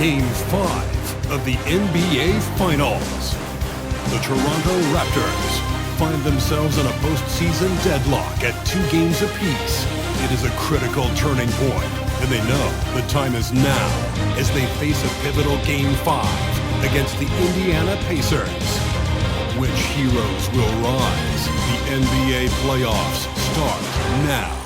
Game 5 of the NBA Finals. The Toronto Raptors find themselves in a postseason deadlock at 2 games apiece. It is a critical turning point, and they know the time is now as they face a pivotal Game 5 against the Indiana Pacers. Which heroes will rise? The NBA playoffs start now.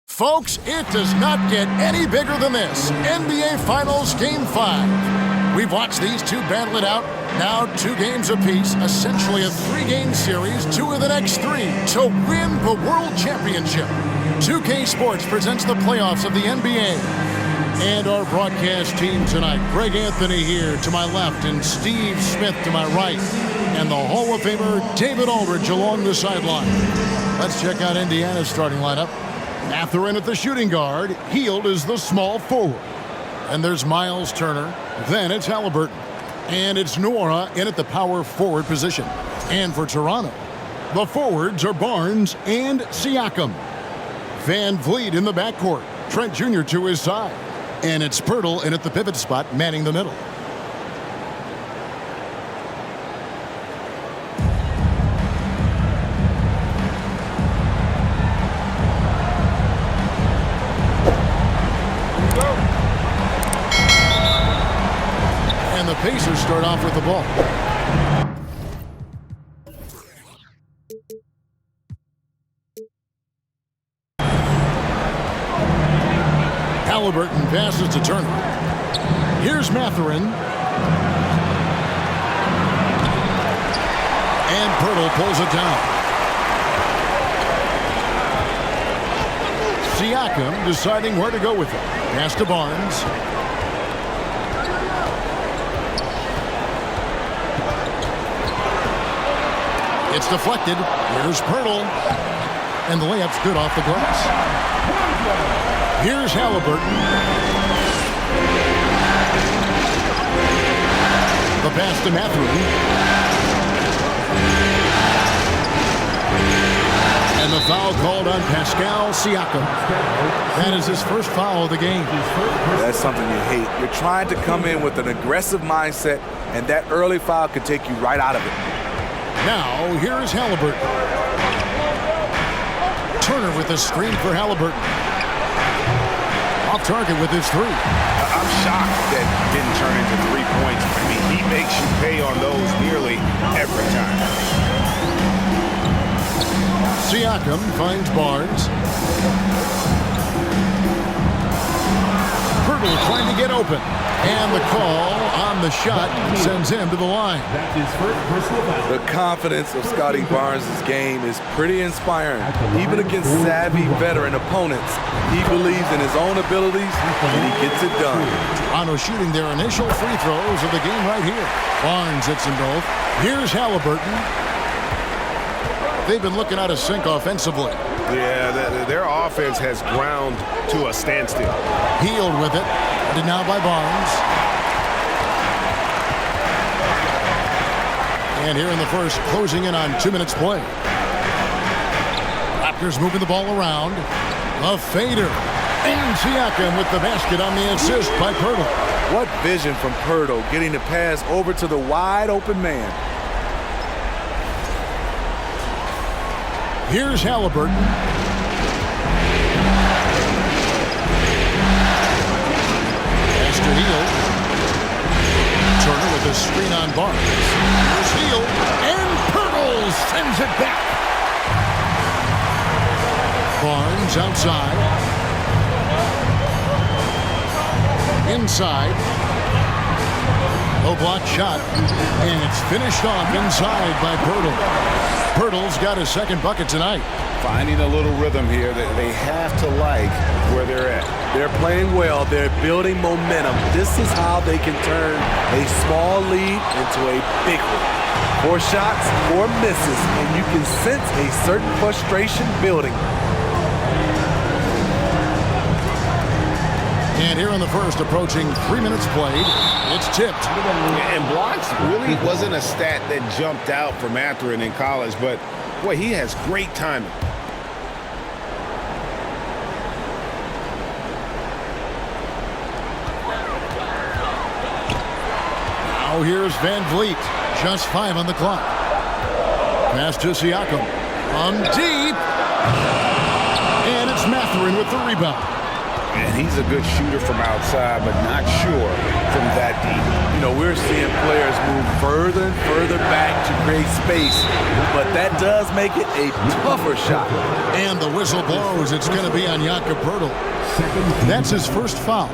Folks, it does not get any bigger than this. NBA Finals Game 5. We've watched these two battle it out. Now 2 games apiece, essentially a 3-game series, 2 of the next 3 to win the World Championship. 2K Sports presents the playoffs of the NBA. And our broadcast team tonight, Greg Anthony here to my left and Steve Smith to my right. And the Hall of Famer David Aldridge along the sideline. Let's check out Indiana's starting lineup. Mathurin at the shooting guard. Hield is the small forward. And there's Miles Turner. Then it's Halliburton. And it's Nwora in at the power forward position. And for Toronto, the forwards are Barnes and Siakam. Van Vliet in the backcourt. Trent Jr. to his side. And it's Pirtle in at the pivot spot, manning the middle. And the Pacers start off with the ball. Halliburton passes to Turner. Here's Mathurin. And Pirtle pulls it down. Siakam deciding where to go with it. Pass to Barnes. It's deflected. Here's Pirtle. And the layup's good off the glass. Here's Halliburton. The pass to Mathurin. And the foul called on Pascal Siakam. That is his first foul of the game. That's something you hate. You're trying to come in with an aggressive mindset, and that early foul could take you right out of it. Now, here's Halliburton. Turner with a screen for Halliburton. Off target with his 3. I'm shocked that didn't turn into 3 points. I mean, he makes you pay on those nearly every time. Siakam finds Barnes. Pirtle trying to get open. And the call on the shot sends him to the line. That's his first personal foul. The confidence of Scotty Barnes' game is pretty inspiring. Even against savvy veteran opponents, he believes in his own abilities and he gets it done. Toronto shooting their initial free throws of the game right here. Barnes hits them both. Here's Halliburton. They've been looking out of sync offensively. Yeah, their offense has ground to a standstill. Hield with it. And now by Barnes. And here in the first, closing in on 2 minutes play. Raptors moving the ball around. A fader. And Siakam with the basket on the assist by Pirtle. What vision from Pirtle, getting the pass over to the wide open man. Here's Halliburton. Pass to Hield. Turner with a screen on Barnes. Here's Hield. And Pirtle sends it back. Barnes outside. Inside. Low block shot. And it's finished off inside by Pirtle. Pirtle's got his second bucket tonight. Finding a little rhythm here that they have to like where they're at. They're playing well. They're building momentum. This is how they can turn a small lead into a big one. 4 shots, 4 misses, and you can sense a certain frustration building. And here in the first, approaching 3 minutes played, it's tipped. And blocks really wasn't a stat that jumped out for Mathurin in college, but boy, he has great timing. Now here's Van Vliet. Just 5 on the clock. Pass to Siakam. On deep. And it's Mathurin with the rebound. And he's a good shooter from outside, but not sure from that deep. You know, we're seeing players move further and further back to create space, but that does make it a tougher shot. And the whistle blows. It's going to be on Jakob Poeltl. That's his first foul.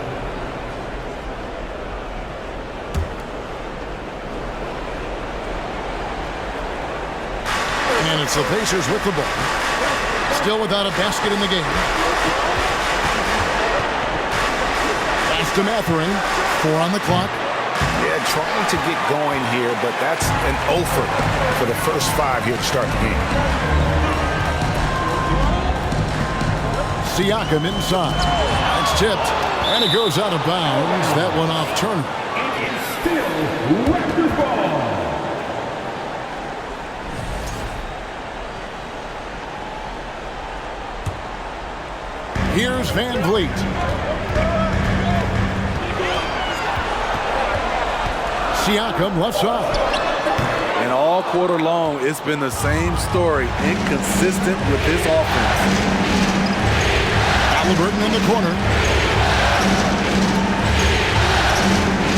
And it's the Pacers with the ball. Still without a basket in the game. Pass to Mathurin. 4 on the clock. Yeah, trying to get going here, but that's an offer for the first 5 here to start the game. Siakam inside. It's tipped. And it goes out of bounds. That one off Turner. Still Raptors ball. Here's Van Vliet. Siakam left side. And all quarter long, it's been the same story, inconsistent with his offense. Halliburton in the corner.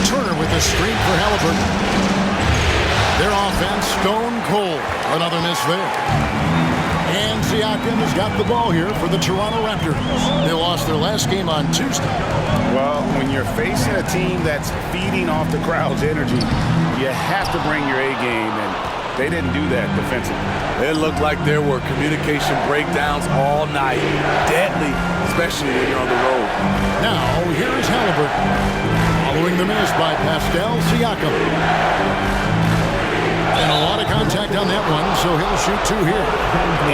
Turner with the screen for Halliburton. Their offense stone cold. Another miss there. And Siakam has got the ball here for the Toronto Raptors. They lost their last game on Tuesday. Well, when you're facing a team that's feeding off the crowd's energy, you have to bring your A game, and they didn't do that defensively. It looked like there were communication breakdowns all night. Deadly, especially when you're on the road. Now, here is Halliburton. Following the miss by Pascal Siakam. And a lot of contact on that one, so he'll shoot 2 here.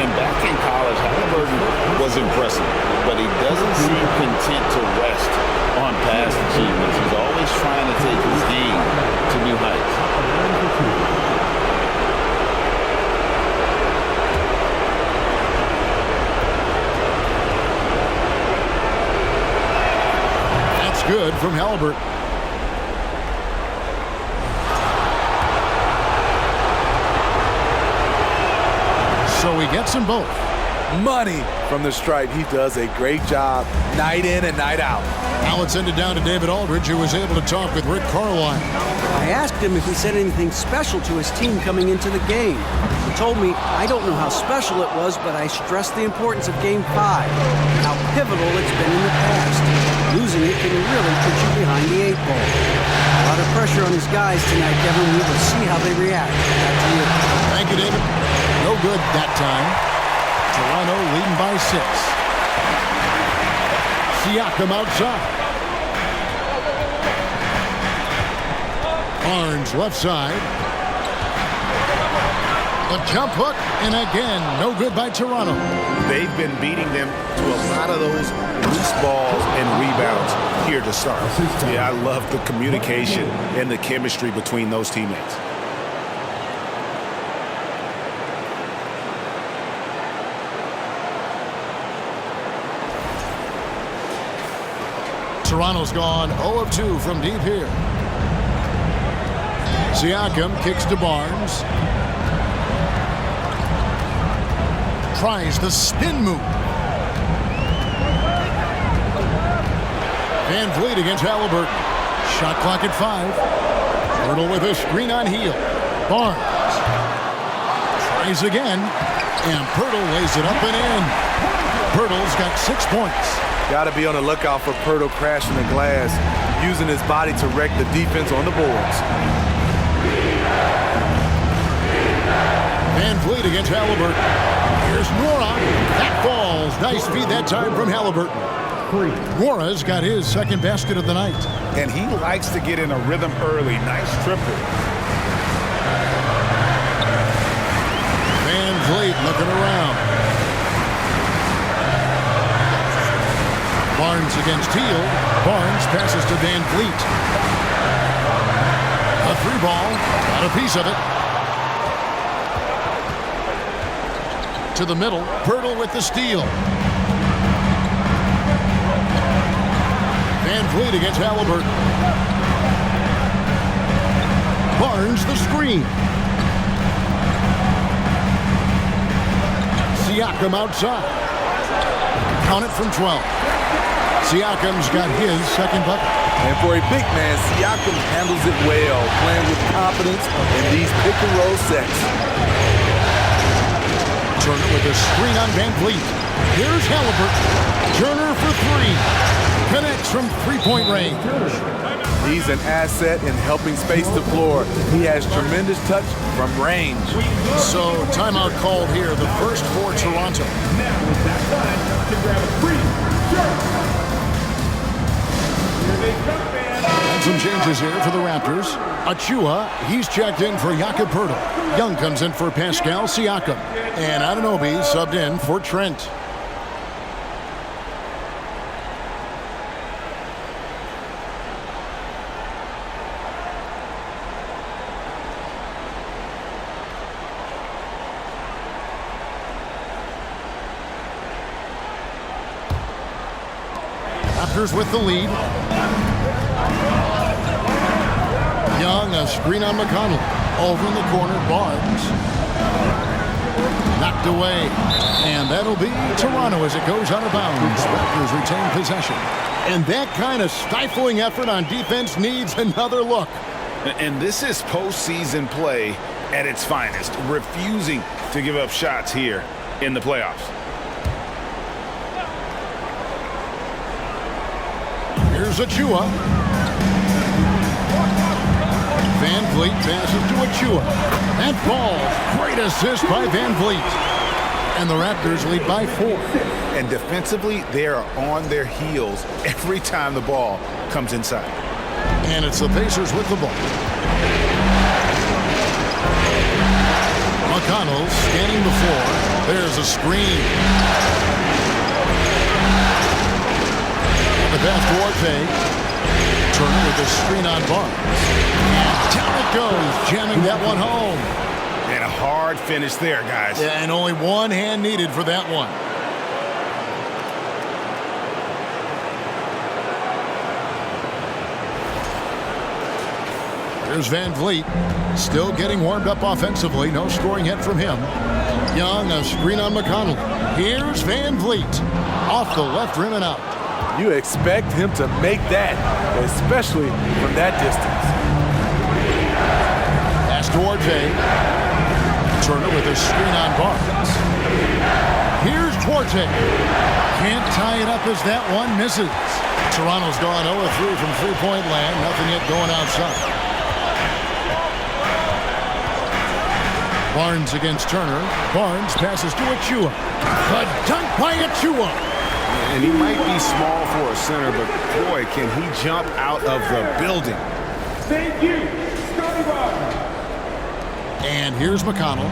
And back in college, Halliburton was impressive, but he doesn't seem content to rest on past achievements. He's always trying to take his game to new heights. That's good from Halliburton. So he gets them both. Money from the stripe. He does a great job night in and night out. Now it's ended down to David Aldridge, who was able to talk with Rick Carlisle. I asked him if he said anything special to his team coming into the game. He told me, I don't know how special it was, but I stressed the importance of Game 5, how pivotal it's been in the past. Losing it can really put you behind the 8 ball. A lot of pressure on his guys tonight, Kevin. We will see how they react. Back to you. Thank you, David. No good that time. Toronto leading by 6. Siakam outside. Barnes left side. A jump hook, and again, no good by Toronto. They've been beating them to a lot of those loose balls and rebounds here to start. Yeah, I love the communication and the chemistry between those teammates. Toronto's gone 0 of 2 from deep here. Siakam kicks to Barnes. Tries the spin move. Van Vliet against Halliburton. Shot clock at 5. Poeltl with a screen on heel. Barnes tries again. And Poeltl lays it up and in. Poeltl's got 6 points. Got to be on the lookout for Poeltl crashing the glass, using his body to wreck the defense on the boards. Van Vliet against Halliburton. Here's Nora. That falls. Nice feed that time from Halliburton. Nora's got his second basket of the night. And he likes to get in a rhythm early. Nice triple. Van Vliet looking around. Barnes against Teal. Barnes passes to Van Vliet. A 3 ball. Got a piece of it. To the middle. Poeltl with the steal. Van Vliet against Halliburton. Barnes the screen. Siakam outside. Count it from 12. Siakam's got his second bucket. And for a big man, Siakam handles it well, playing with confidence in these pick-and-roll sets. Turner with a screen on Van Vliet. Here's Halliburton. Turner for three. Connects from three-point range. He's an asset in helping space the floor. He has tremendous touch from range. So, timeout called here, the first for Toronto. Now it's that time to grab a free shirt. Here they come, man. And some changes here for the Raptors. Achua, he's checked in for Jakob Poeltl. Young comes in for Pascal Siakam. And Anunoby subbed in for Trent. Raptors with the lead. Young, a screen on McConnell. Over in the corner, Barnes. Knocked away. And that'll be Toronto as it goes out of bounds. Raptors retain possession. And that kind of stifling effort on defense needs another look. And this is postseason play at its finest, refusing to give up shots here in the playoffs. Here's Achua. Van Vliet passes to Achua. That ball, great assist by Van Vliet. And the Raptors lead by 4. And defensively, they are on their heels every time the ball comes inside. And it's the Pacers with the ball. McConnell scanning the floor. There's a screen. The pass to Orte. Turner with the screen on Barnes. And down it goes, jamming that one home. And a hard finish there, guys. Yeah, and only one hand needed for that one. Here's Van Vliet, still getting warmed up offensively. No scoring yet from him. Young, a screen on McConnell. Here's Van Vliet, off the left rim and out. You expect him to make that, especially from that distance. Pass to Orte. Turner with a screen on Barnes. Here's Duarte. Can't tie it up as that one misses. Toronto's gone 0-3 from three-point land. Nothing yet going outside. Barnes against Turner. Barnes passes to Achua. The dunk by Achua. And he might be small for a center, but boy, can he jump out of the building. Thank you, Scotty Barnes. And here's McConnell.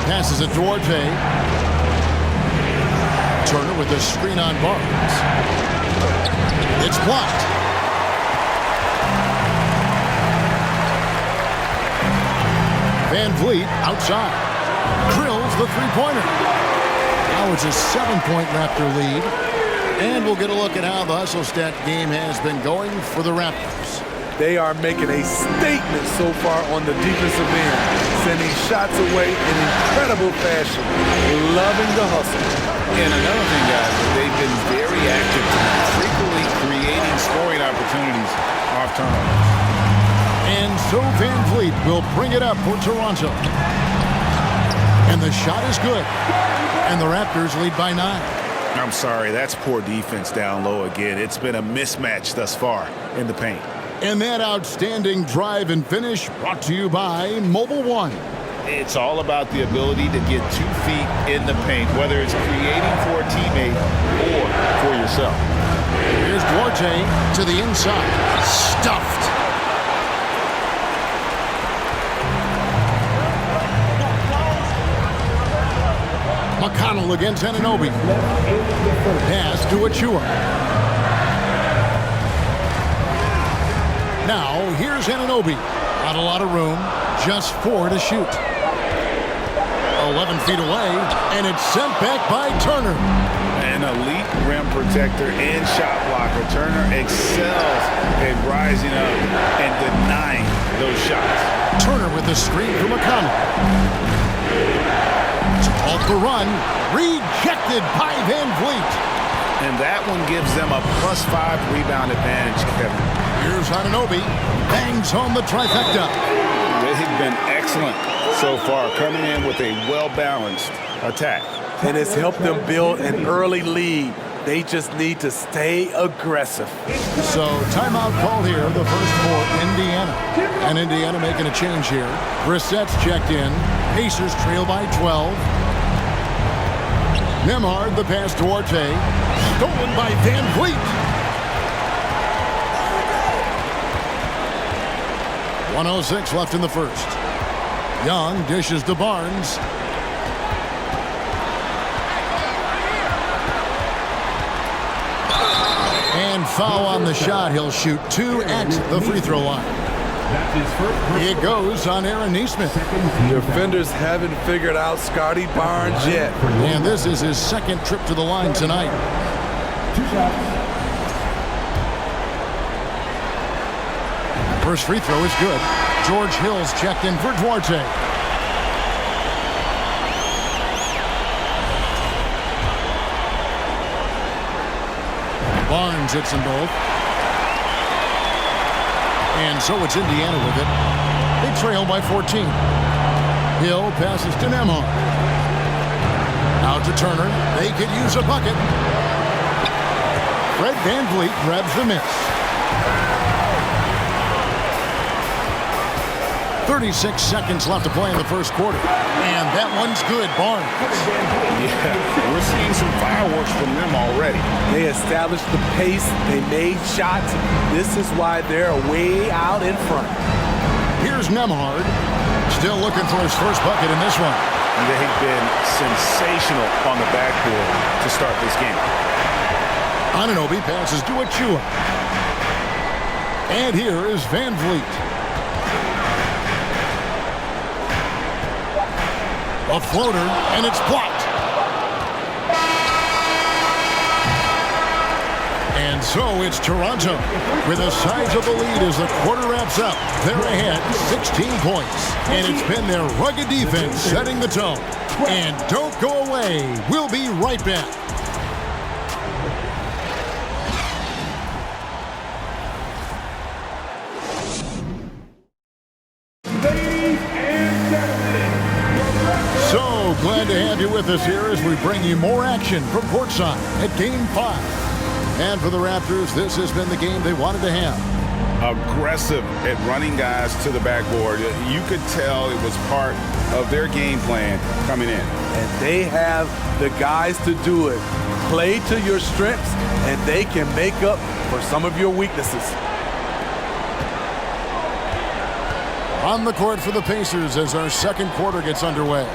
Passes it to Duarte. Turner with the screen on Barnes. It's blocked. Van Vliet outside. Drills the three-pointer. Now it's a 7-point Raptor lead. And we'll get a look at how the hustle stat game has been going for the Raptors. They are making a statement so far on the defensive end, sending shots away in incredible fashion, loving the hustle. And another thing, guys, they've been very active tonight, frequently creating scoring opportunities off turnovers. And so Van Vliet will bring it up for Toronto. And the shot is good. And the Raptors lead by 9. I'm sorry, that's poor defense down low again. It's been a mismatch thus far in the paint. And that outstanding drive and finish brought to you by Mobile One. It's all about the ability to get 2 feet in the paint, whether it's creating for a teammate or for yourself. Here's Duarte to the inside. Stuffed. McConnell against Anunoby. Pass to Achua. Now, here's Anunoby. Not a lot of room, just 4 to shoot. 11 feet away, and it's sent back by Turner. And an elite rim protector and shot blocker. Turner excels at rising up and denying those shots. Turner with the screen from McConnell. Off the run, rejected by Van Vliet. And that one gives them a +5 rebound advantage, Kevin. Here's Anunoby, bangs home the trifecta. They've been excellent so far, coming in with a well-balanced attack. And it's helped them build an early lead. They just need to stay aggressive. So timeout call here, the first for Indiana. And Indiana making a change here. Brissett's checked in. Pacers trail by 12. Nembhard, the pass to Duarte. Stolen by Van Vliet. 1:06 left in the first. Young dishes to Barnes. And foul on the shot. He'll shoot 2 at the free throw line. It goes on Aaron Nesmith. Defenders haven't figured out Scotty Barnes yet. And this is his second trip to the line tonight. 2 shots. First free throw is good. George Hill's checked in for Duarte. Barnes hits them both. And so it's Indiana with it. They trail by 14. Hill passes to Nembhard. Out to Turner. They could use a bucket. Fred Van Vliet grabs the miss. 36 seconds left to play in the first quarter. And that one's good, Barnes. Yeah, we're seeing some fireworks from them already. They established the pace. They made shots. This is why they're way out in front. Here's Nembhard. Still looking for his first bucket in this one. They've been sensational on the backboard to start this game. Anunoby passes to Achua. And here is Van Vliet. A floater, and it's blocked. And so it's Toronto with a sizable lead as the quarter wraps up. They're ahead 16 points. And it's been their rugged defense setting the tone. And don't go away. We'll be right back. So glad to have you with us here as we bring you more action from courtside at Game 5. And for the Raptors, this has been the game they wanted to have. Aggressive at running guys to the backboard. You could tell it was part of their game plan coming in. And they have the guys to do it. Play to your strengths, and they can make up for some of your weaknesses. On the court for the Pacers as our second quarter gets underway.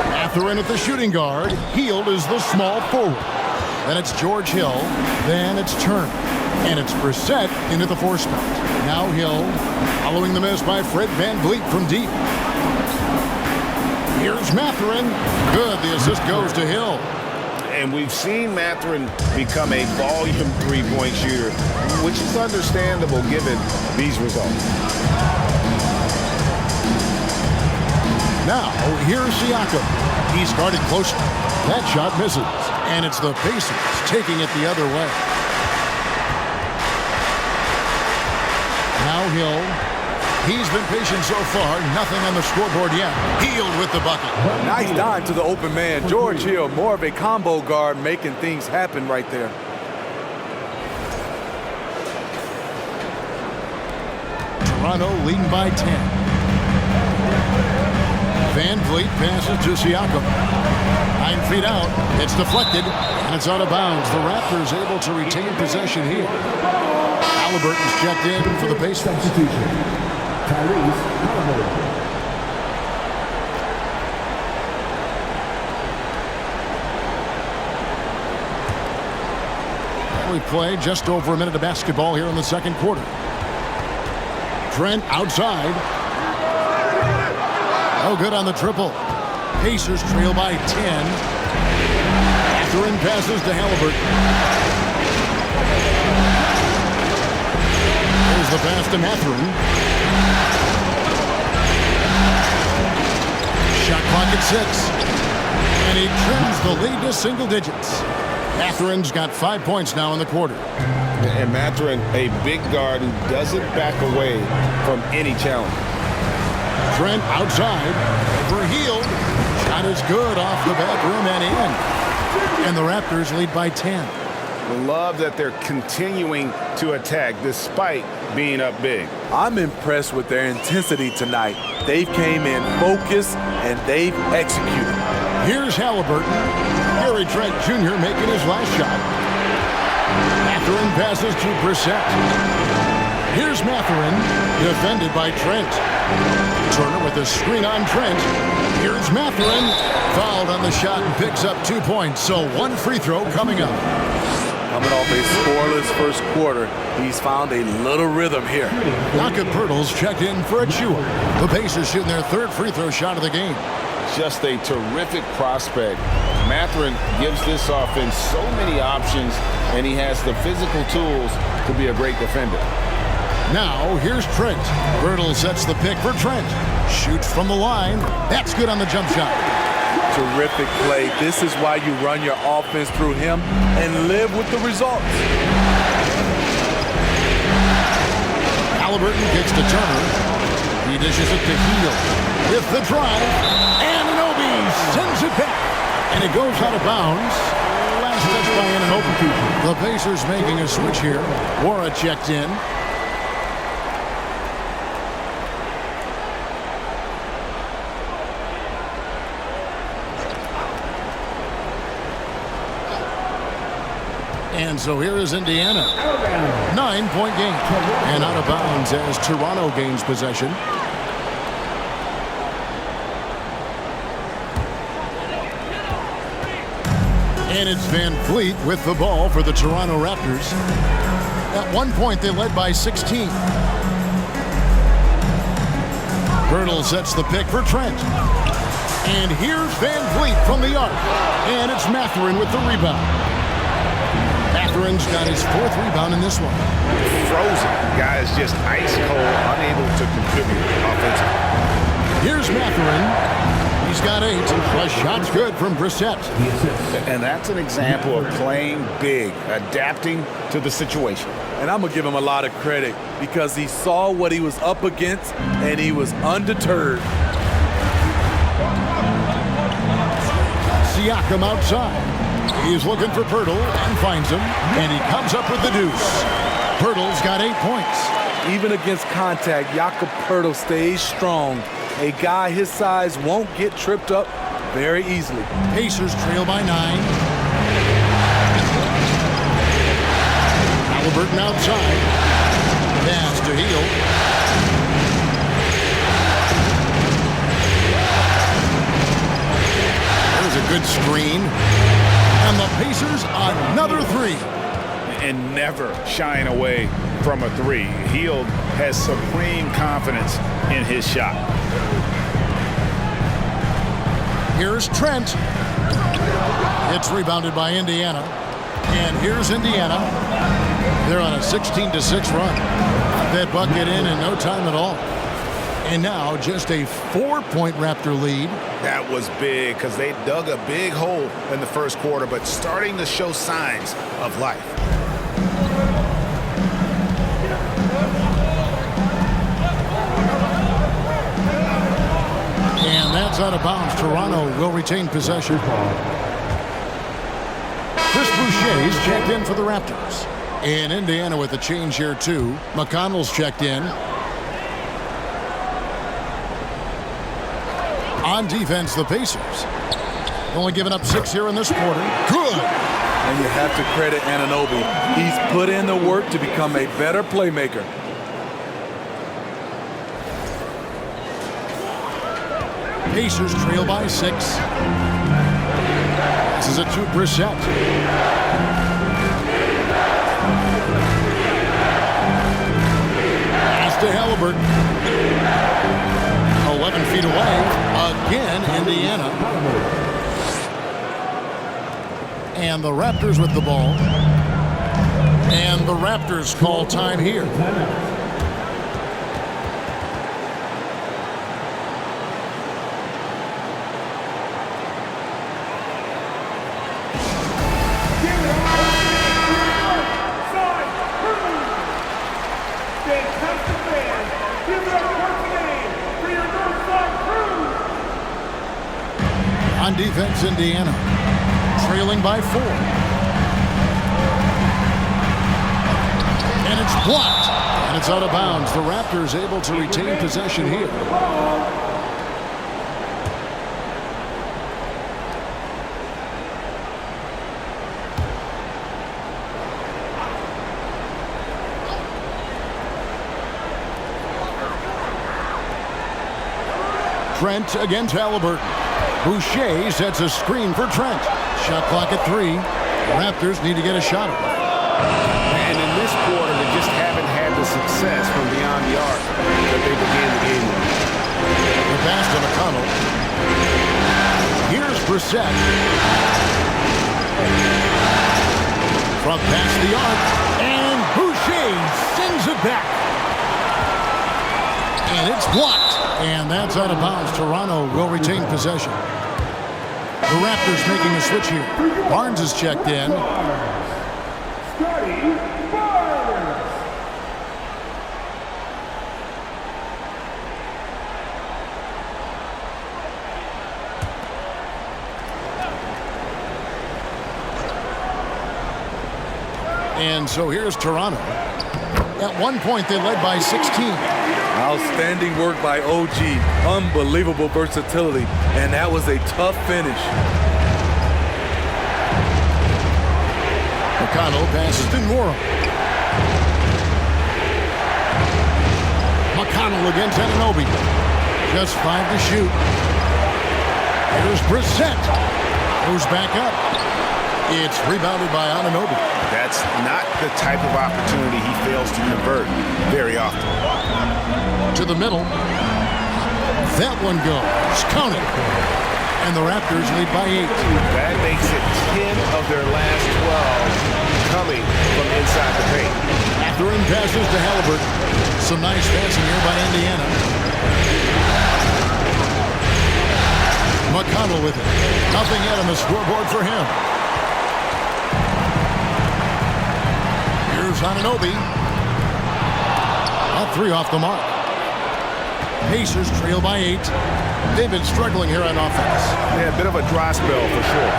Mathurin at the shooting guard. Hield is the small forward. Then it's George Hill. Then it's Turner. And it's Brissett into the 4 spot. Now Hill following the miss by Fred Van Vliet from deep. Here's Mathurin. Good. The assist goes to Hill. And we've seen Mathurin become a volume three-point shooter, which is understandable given these results. Now, here's Siakam. He's guarded closely. That shot misses. And it's the Pacers taking it the other way. Now Hill. He's been patient so far. Nothing on the scoreboard yet. Hield with the bucket. Nice dive to the open man. George Hill, more of a combo guard, making things happen right there. Toronto leading by 10. Van Vliet passes to Siakam. 9 feet out. It's deflected, and it's out of bounds. The Raptors able to retain possession here. Halliburton's checked in for the Pacers. Substitution. Tyrese Halliburton. We play just over a minute of basketball here in the second quarter. Trent outside. Oh, good on the triple. Pacers trail by 10. Mathurin passes to Halliburton. Here's the pass to Mathurin. Shot clock at 6. And he trims the lead to single digits. Mathurin's got 5 points now in the quarter. And Mathurin, a big guard who doesn't back away from any challenge. Trent outside for Hield. Shot is good off the back rim and in. And the Raptors lead by 10. Love that they're continuing to attack despite being up big. I'm impressed with their intensity tonight. They came in focused and they've executed. Here's Halliburton. Gary Trent Jr. making his last shot. Mathurin passes to Brissett. Here's Mathurin, defended by Trent. Turner with a screen on Trent. Here's Mathurin, fouled on the shot and picks up 2 points. So one free throw coming up. Coming off a scoreless first quarter, he's found a little rhythm here. Jakob Poeltl's checked in for a chewer. The Pacers shooting their third free throw shot of the game. Just a terrific prospect. Mathurin gives this offense so many options, and he has the physical tools to be a great defender. Now, here's Trent. Poeltl sets the pick for Trent. Shoots from the line. That's good on the jump shot. Terrific play. This is why you run your offense through him and live with the results. Halliburton kicks to Turner. He dishes it to Hield. With the drive, Anunoby sends it back. And it goes out of bounds. Last touch by Anunoby. The Pacers making a switch here. Wara checked in. And so here is Indiana. 9-point game. And out of bounds as Toronto gains possession. And it's Van Fleet with the ball for the Toronto Raptors. At one point, they led by 16. Poeltl sets the pick for Trent. And here's Van Fleet from the arc. And it's Mathurin with the rebound. Mathurin's got his fourth rebound in this one. Frozen. Guys just ice cold, unable to contribute offensively. Here's Mathurin. He's got 8. The shot's good from Brissett. And that's an example of playing big, adapting to the situation. And I'm going to give him a lot of credit because he saw what he was up against and he was undeterred. Siakam outside. He's looking for Poeltl and finds him. And he comes up with the deuce. Poeltl's got 8 points. Even against contact, Jakob Poeltl stays strong. A guy his size won't get tripped up very easily. Pacers trail by 9. Halliburton outside. Pass to Hield. There's a good screen. And the Pacers another 3. And never shying away from a 3. Hield has supreme confidence in his shot. Here's Trent. It's rebounded by Indiana. And here's Indiana. They're on a 16-6 run. That bucket in no time at all. And now just a 4-point Raptor lead. That was big because they dug a big hole in the first quarter, but starting to show signs of life. And that's out of bounds. Toronto will retain possession. Chris Boucher's checked in for the Raptors. And Indiana with a change here too. McConnell's checked in. On defense, the Pacers. Only giving up 6 here in this quarter. Good. And you have to credit Anunoby. He's put in the work to become a better playmaker. Pacers trail by 6. This is a 2 Brissett. Pass to Halliburton. 11 feet away. Again, Indiana. And the Raptors with the ball. And the Raptors call time here. On defense, Indiana trailing by 4. And it's blocked. And it's out of bounds. The Raptors able to retain possession here. Trent against Halliburton. Boucher sets a screen for Trent. Shot clock at 3. The Raptors need to get a shot. And in this quarter, they just haven't had the success from beyond the arc that they began the game with. The pass to McConnell. Here's Brissett. From past the arc. And Boucher sends it back. And it's blocked. And that's out of bounds. Toronto will retain possession. The Raptors making a switch here. Barnes is checked in. And so here's Toronto. At one point, they led by 16. Outstanding work by OG. Unbelievable versatility. And that was a tough finish. McConnell passes to Nora. McConnell against Anunoby. Just 5 to shoot. Here's Brissett. Goes back up. It's rebounded by Anunoby. That's not the type of opportunity he fails to convert very often. To the middle. That one goes. Count it. And the Raptors lead by 8. That makes it 10 of their last 12 coming from inside the paint. Throwing passes to Halliburton. Some nice passing here by Indiana. McConnell with it. Nothing yet on the scoreboard for him. Here's Anunoby. All 3 off the mark. Pacers trail by 8. They've been struggling here on offense. Yeah, a bit of a dry spell for sure.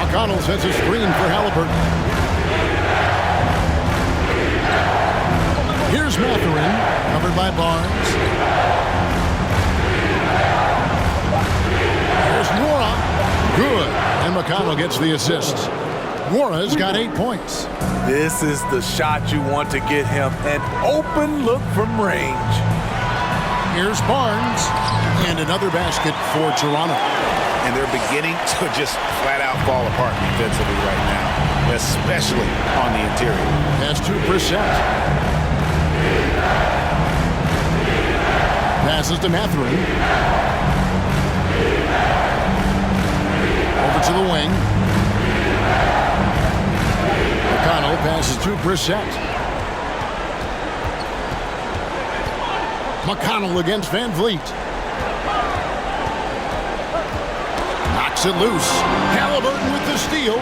McConnell sets a screen for Halliburton. Here's Mathurin, covered by Barnes. Here's Nora. Good. And McConnell gets the assist. Nora's got 8 points. This is the shot you want to get him. An open look from range. Here's Barnes. And another basket for Toronto. And they're beginning to just flat out fall apart defensively right now, especially on the interior. Pass to Brissett. Passes to Mathurin. Over to the wing. McConnell passes to Brissett. McConnell against Van Vliet. Knocks it loose. Halliburton with the steal.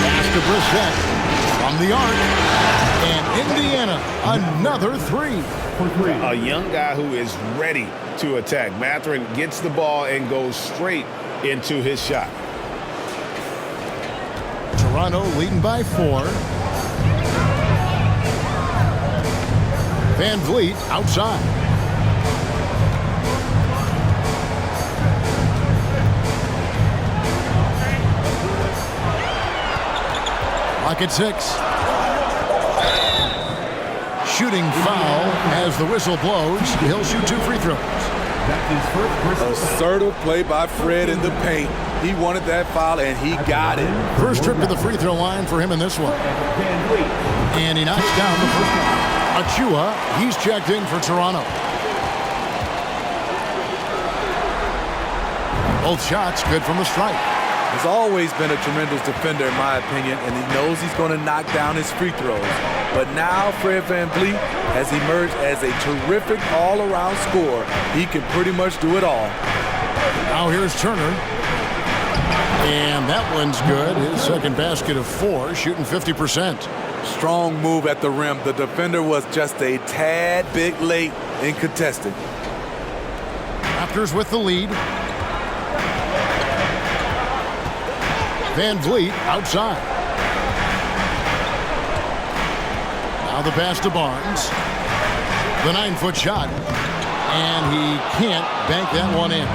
Pass to Brissett from the arc. And Indiana, another 3. A young guy who is ready to attack. Mathurin gets the ball and goes straight into his shot. Toronto leading by 4. Van Vliet outside. Clock at 6. Shooting foul as the whistle blows. He'll shoot 2 free throws. Assertive play by Fred in the paint. He wanted that foul, and he got it. First trip to the free throw line for him in this one. And he knocks down the first one. Achua, he's checked in for Toronto. Both shots good from the stripe. He's always been a tremendous defender, in my opinion, and he knows he's going to knock down his free throws. But now Fred VanVleet has emerged as a terrific all-around scorer. He can pretty much do it all. Now here's Turner. And that one's good. His second basket of 4, shooting 50%. Strong move at the rim. The defender was just a tad bit late in contesting. Raptors with the lead. VanVleet outside. Now the pass to Barnes. The 9-foot shot. And he can't bank that one in.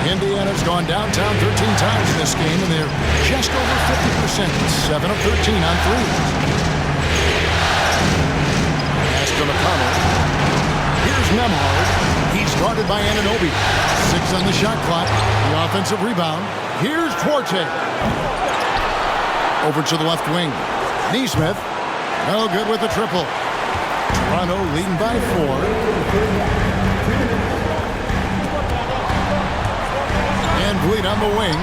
Indiana's gone downtown 13 times in this game, and they're just over 50%. 7 of 13 on threes. Pass to McConnell. Here's Nembhard. He's guarded by Anunoby. 6 on the shot clock. The offensive rebound. Here's Duarte. Over to the left wing. Neesmith. No good with the triple. Toronto leading by 4. VanVleet on the wing.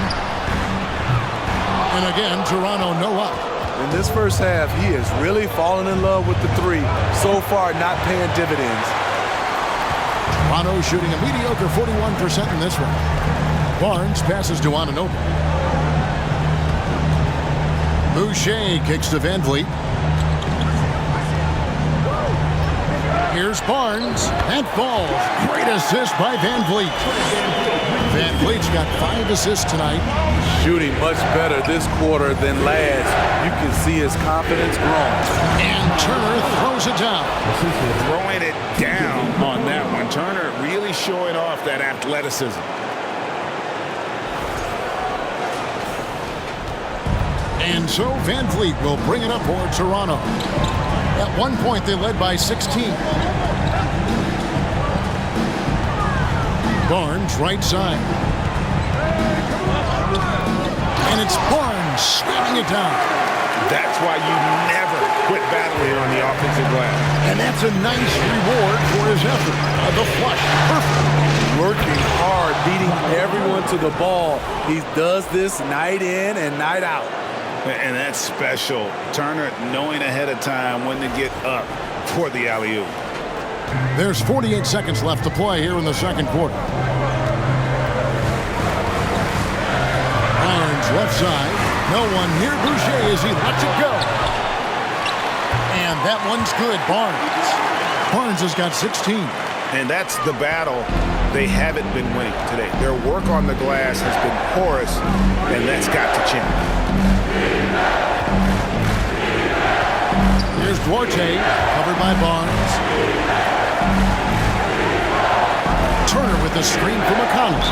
And again, Toronto no up. In this first half, he is really falling in love with the 3. So far, not paying dividends. Toronto shooting a mediocre 41% in this one. Barnes passes to Anunoby. Boucher kicks to VanVleet. Here's Barnes. And falls. Great assist by VanVleet. VanVleet's got 5 assists tonight. Shooting much better this quarter than last. You can see his confidence growing. And Turner throws it down. Throwing it down on that one. Turner really showing off that athleticism. And so VanVleet will bring it up for Toronto. At one point, they led by 16. Barnes, right side. And it's Barnes slamming it down. That's why you never quit battling here on the offensive glass. And that's a nice reward for his effort. The flush, perfect. Working hard, beating everyone to the ball. He does this night in and night out. And that's special. Turner knowing ahead of time when to get up for the alley-oop. There's 48 seconds left to play here in the second quarter. Barnes left side. No one near Boucher as he lets it go. And that one's good. Barnes has got 16. And that's the battle they haven't been winning today. Their work on the glass has been porous, and that's got to change. Here's Duarte, covered by Barnes. Turner with the screen for McConnell.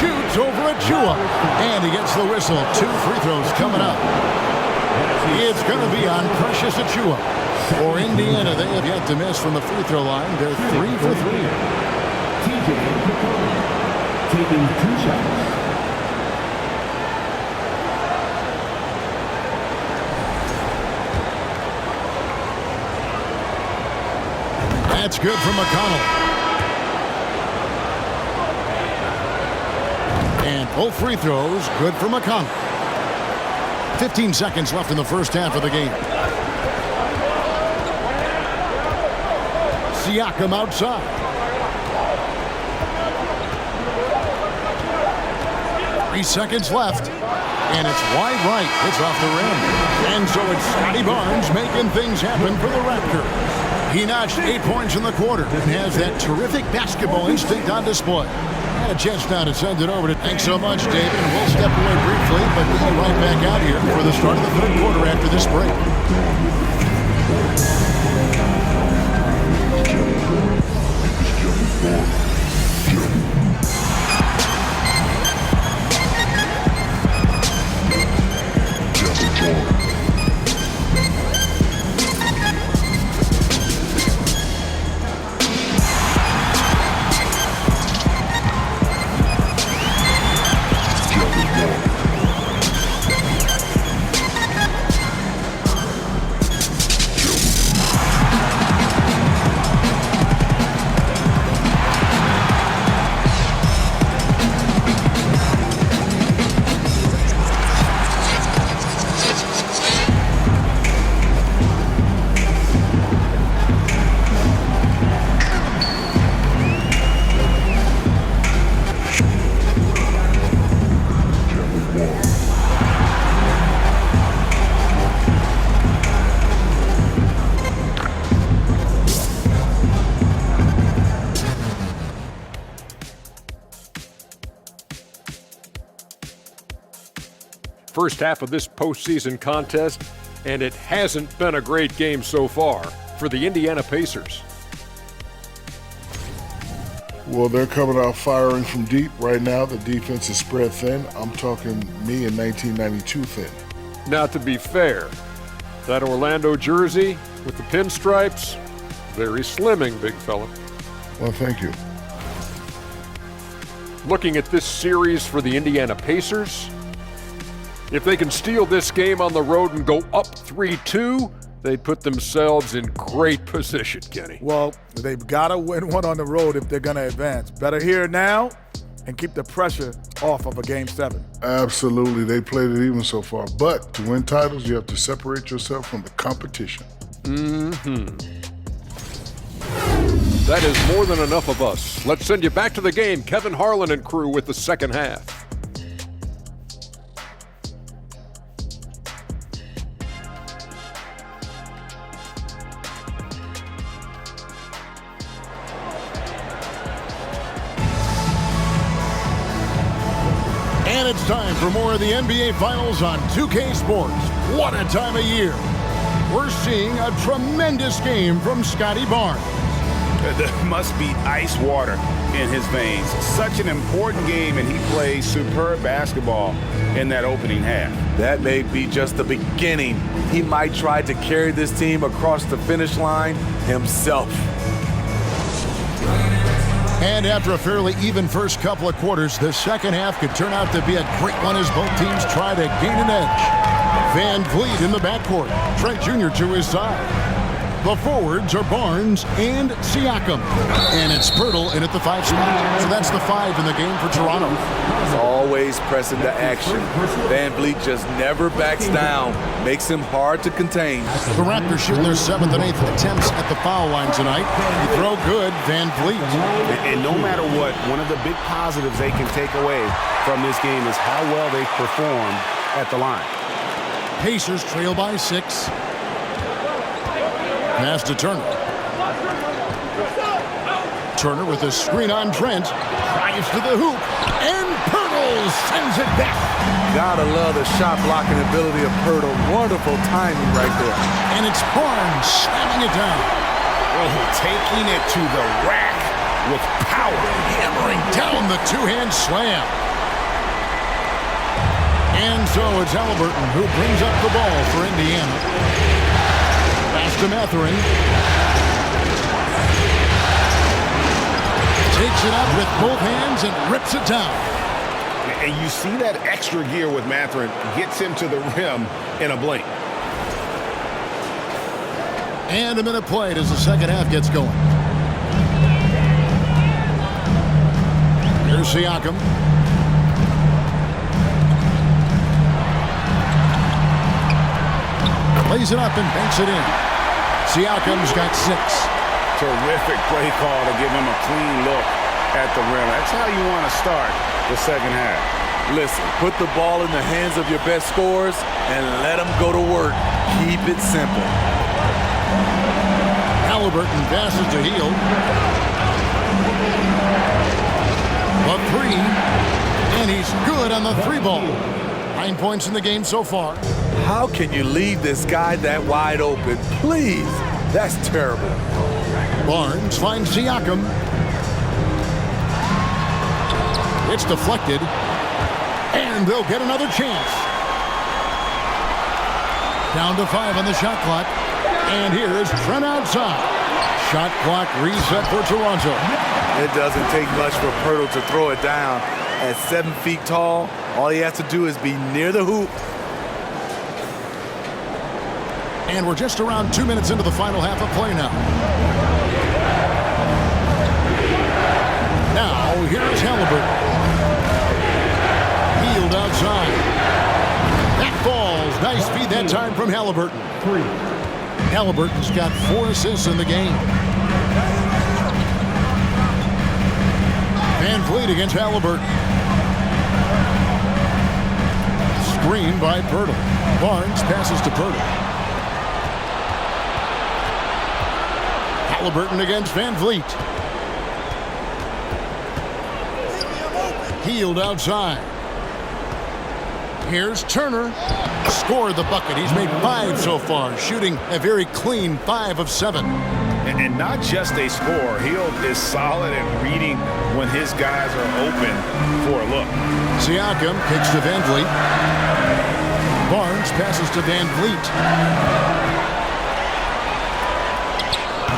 Shoots over Achua. And he gets the whistle. 2 free throws coming up. It's going to be on Precious Achua. For Indiana, they have yet to miss from the free throw line. They're 3 for 3. TJ taking 2 shots. That's good from McConnell. And both free throws good for McConnell. 15 seconds left in the first half of the game. Siakam outside. Three seconds left. And it's wide right. It's off the rim. And so it's Scotty Barnes making things happen for the Raptors. He notched 8 points in the quarter and has that terrific basketball instinct on display. A chance now to send it over to. Thanks so much, David. We'll step away briefly, but we'll be right back out here for the start of the third quarter after this break. First half of this postseason contest, and it hasn't been a great game so far for the Indiana Pacers. Well, they're coming out firing from deep right now. The defense is spread thin. I'm talking me in 1992 thin. Now, to be fair, that Orlando jersey with the pinstripes, very slimming, big fella. Well, thank you. Looking at this series for the Indiana Pacers, if they can steal this game on the road and go up 3-2, they put themselves in great position, Kenny. Well, they've got to win one on the road if they're going to advance. Better here now and keep the pressure off of a Game 7. Absolutely. They played it even so far. But to win titles, you have to separate yourself from the competition. That is more than enough of us. Let's send you back to the game. Kevin Harlan and crew with the second half. And it's time for more of the NBA Finals on 2K Sports. What a time of year. We're seeing a tremendous game from Scotty Barnes. There must be ice water in his veins. Such an important game, and he plays superb basketball in that opening half. That may be just the beginning. He might try to carry this team across the finish line himself. And after a fairly even first couple of quarters, the second half could turn out to be a great one as both teams try to gain an edge. Van Vliet in the backcourt, Trent Jr. to his side. The forwards are Barnes and Siakam. And it's Pirtle in at the 5 spot. So that's the 5 in the game for Toronto. He's always pressing the action. Van Vliet just never backs down. Makes him hard to contain. The Raptors shooting their 7th and 8th attempts at the foul line tonight. You throw good, Van Vliet. And no matter what, one of the big positives they can take away from this game is how well they perform at the line. Pacers trail by 6. Pass to Turner. Turner with a screen on Trent. Drives to the hoop. And Pirtle sends it back. Gotta love the shot blocking ability of Pirtle. Wonderful timing right there. And it's Barnes slamming it down. Oh, taking it to the rack with power. Hammering down the two-hand slam. And so it's Halliburton who brings up the ball for Indiana. Pass to Mathurin. Takes it up with both hands and rips it down. And you see that extra gear with Mathurin. Gets him to the rim in a blink. And a minute played as the second half gets going. Here's Siakam. Lays it up and banks it in. Siakam's got 6. Terrific play call to give him a clean look at the rim. That's how you want to start the second half. Listen, put the ball in the hands of your best scorers and let them go to work. Keep it simple. Halliburton passes to Hield. A 3. And he's good on the 3-ball. 9 points in the game so far. How can you leave this guy that wide open? Please. That's terrible. Barnes finds Siakam. It's deflected. And they'll get another chance. Down to 5 on the shot clock. And here's Trent outside. Shot clock reset for Toronto. It doesn't take much for Pirtle to throw it down. At 7 feet tall, all he has to do is be near the hoop. And we're just around 2 minutes into the final half of play now. Now, here's Halliburton. Hield outside. That falls. Nice feed that time from Halliburton. 3. Halliburton's got 4 assists in the game. Van Vliet against Halliburton. screen by Pirtle. Barnes passes to Pirtle. Halliburton against Van Vliet. Healed outside. Here's Turner. Scored the bucket. He's made 5 so far, shooting a very clean 5 of 7. And not just a scorer. Hield is solid at reading when his guys are open for a look. Siakam kicks to Van Vliet. Barnes passes to Van Vliet.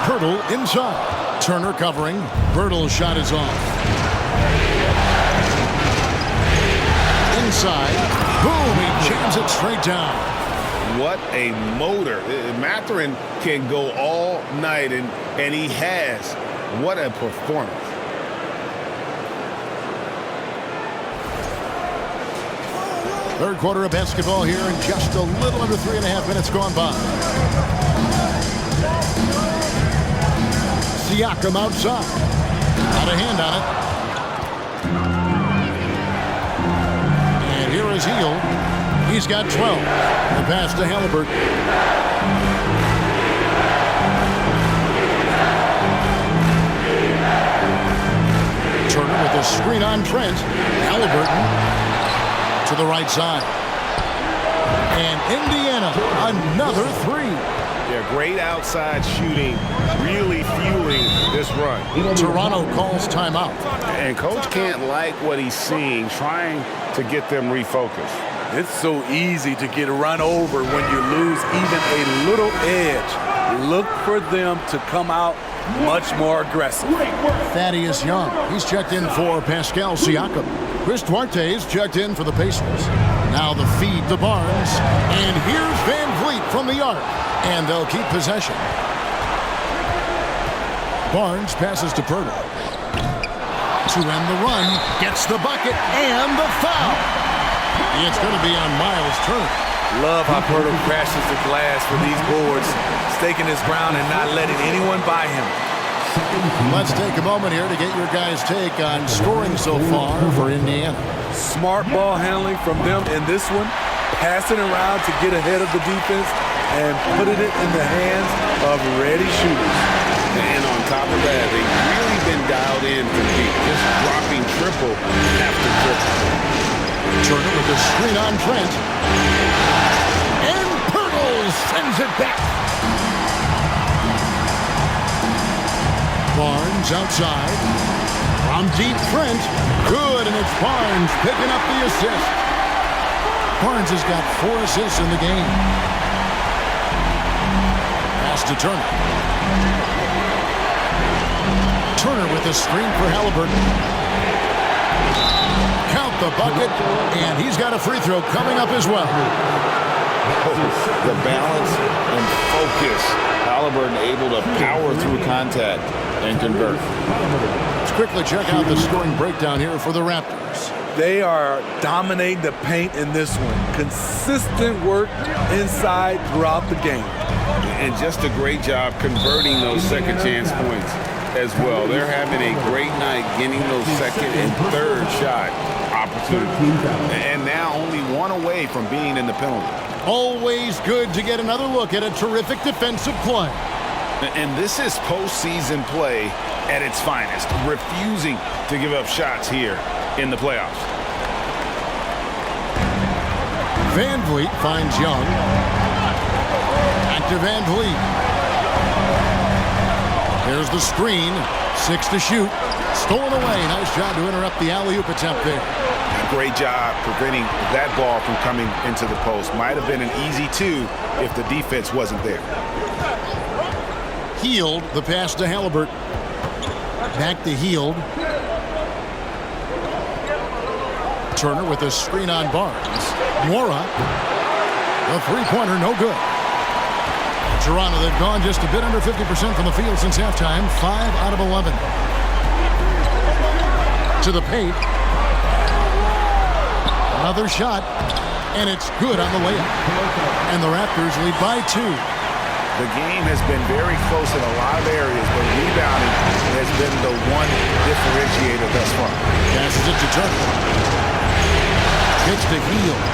Pirtle inside. Turner covering. Pirtle's shot is off. Inside. Boom! He jams it straight down. What a motor. Mathurin can go all night, and he has. What a performance. Third quarter of basketball here, and just a little under 3.5 minutes gone by. Siakam outside. Got a hand on it. And here is Hield. He's got 12. The pass to Halliburton. Turner with a screen on Trent. Halliburton to the right side. And Indiana, another 3. Yeah, great outside shooting, really fueling this run. Toronto calls timeout. And coach can't like what he's seeing, trying to get them refocused. It's so easy to get run over when you lose even a little edge. Look for them to come out much more aggressive. Thaddeus Young, he's checked in for Pascal Siakam. Chris Duarte's checked in for the Pacers. Now the feed to Barnes. And here's Van Vliet from the arc. And they'll keep possession. Barnes passes to Pirtle. To end the run, gets the bucket and the foul. It's going to be on Miles Turner. Love how Pirtle crashes the glass for these boards, staking his ground and not letting anyone by him. Let's take a moment here to get your guys' take on scoring so far for Indiana. Smart ball handling from them in this one, passing around to get ahead of the defense and putting it in the hands of ready shooters. And on top of that, they've really been dialed in from deep, just dropping triple after triple. Turner with the screen on Trent. And Pirtle sends it back. Barnes outside. From deep, Trent. Good, and it's Barnes picking up the assist. Barnes has got 4 assists in the game. Pass to Turner. Turner with the screen for Halliburton. Count the bucket, and he's got a free throw coming up as well. The balance and focus. Halliburton able to power through contact and convert. Let's quickly check out the scoring breakdown here for the Raptors. They are dominating the paint in this one. Consistent work inside throughout the game. And just a great job converting those second chance points as well. They're having a great night getting those second and third shot opportunities. And now only 1 away from being in the penalty. Always good to get another look at a terrific defensive play. And this is postseason play at its finest, refusing to give up shots here in the playoffs. Van Vliet finds Young. Back to Van Vliet. Here's the screen. 6 to shoot. Stolen away. Nice job to interrupt the alley-oop attempt there. Great job preventing that ball from coming into the post. Might have been an easy 2 if the defense wasn't there. Hield, the pass to Halliburton. Back to Hield. Turner with a screen on Barnes. Mora. The three-pointer, no good. Toronto, they've gone just a bit under 50% from the field since halftime. 5 out of 11. To the paint. Another shot, and it's good on the layup. And the Raptors lead by 2. The game has been very close in a lot of areas, but rebounding has been the one differentiator thus far. Passes it to Turner. Gets to Hield.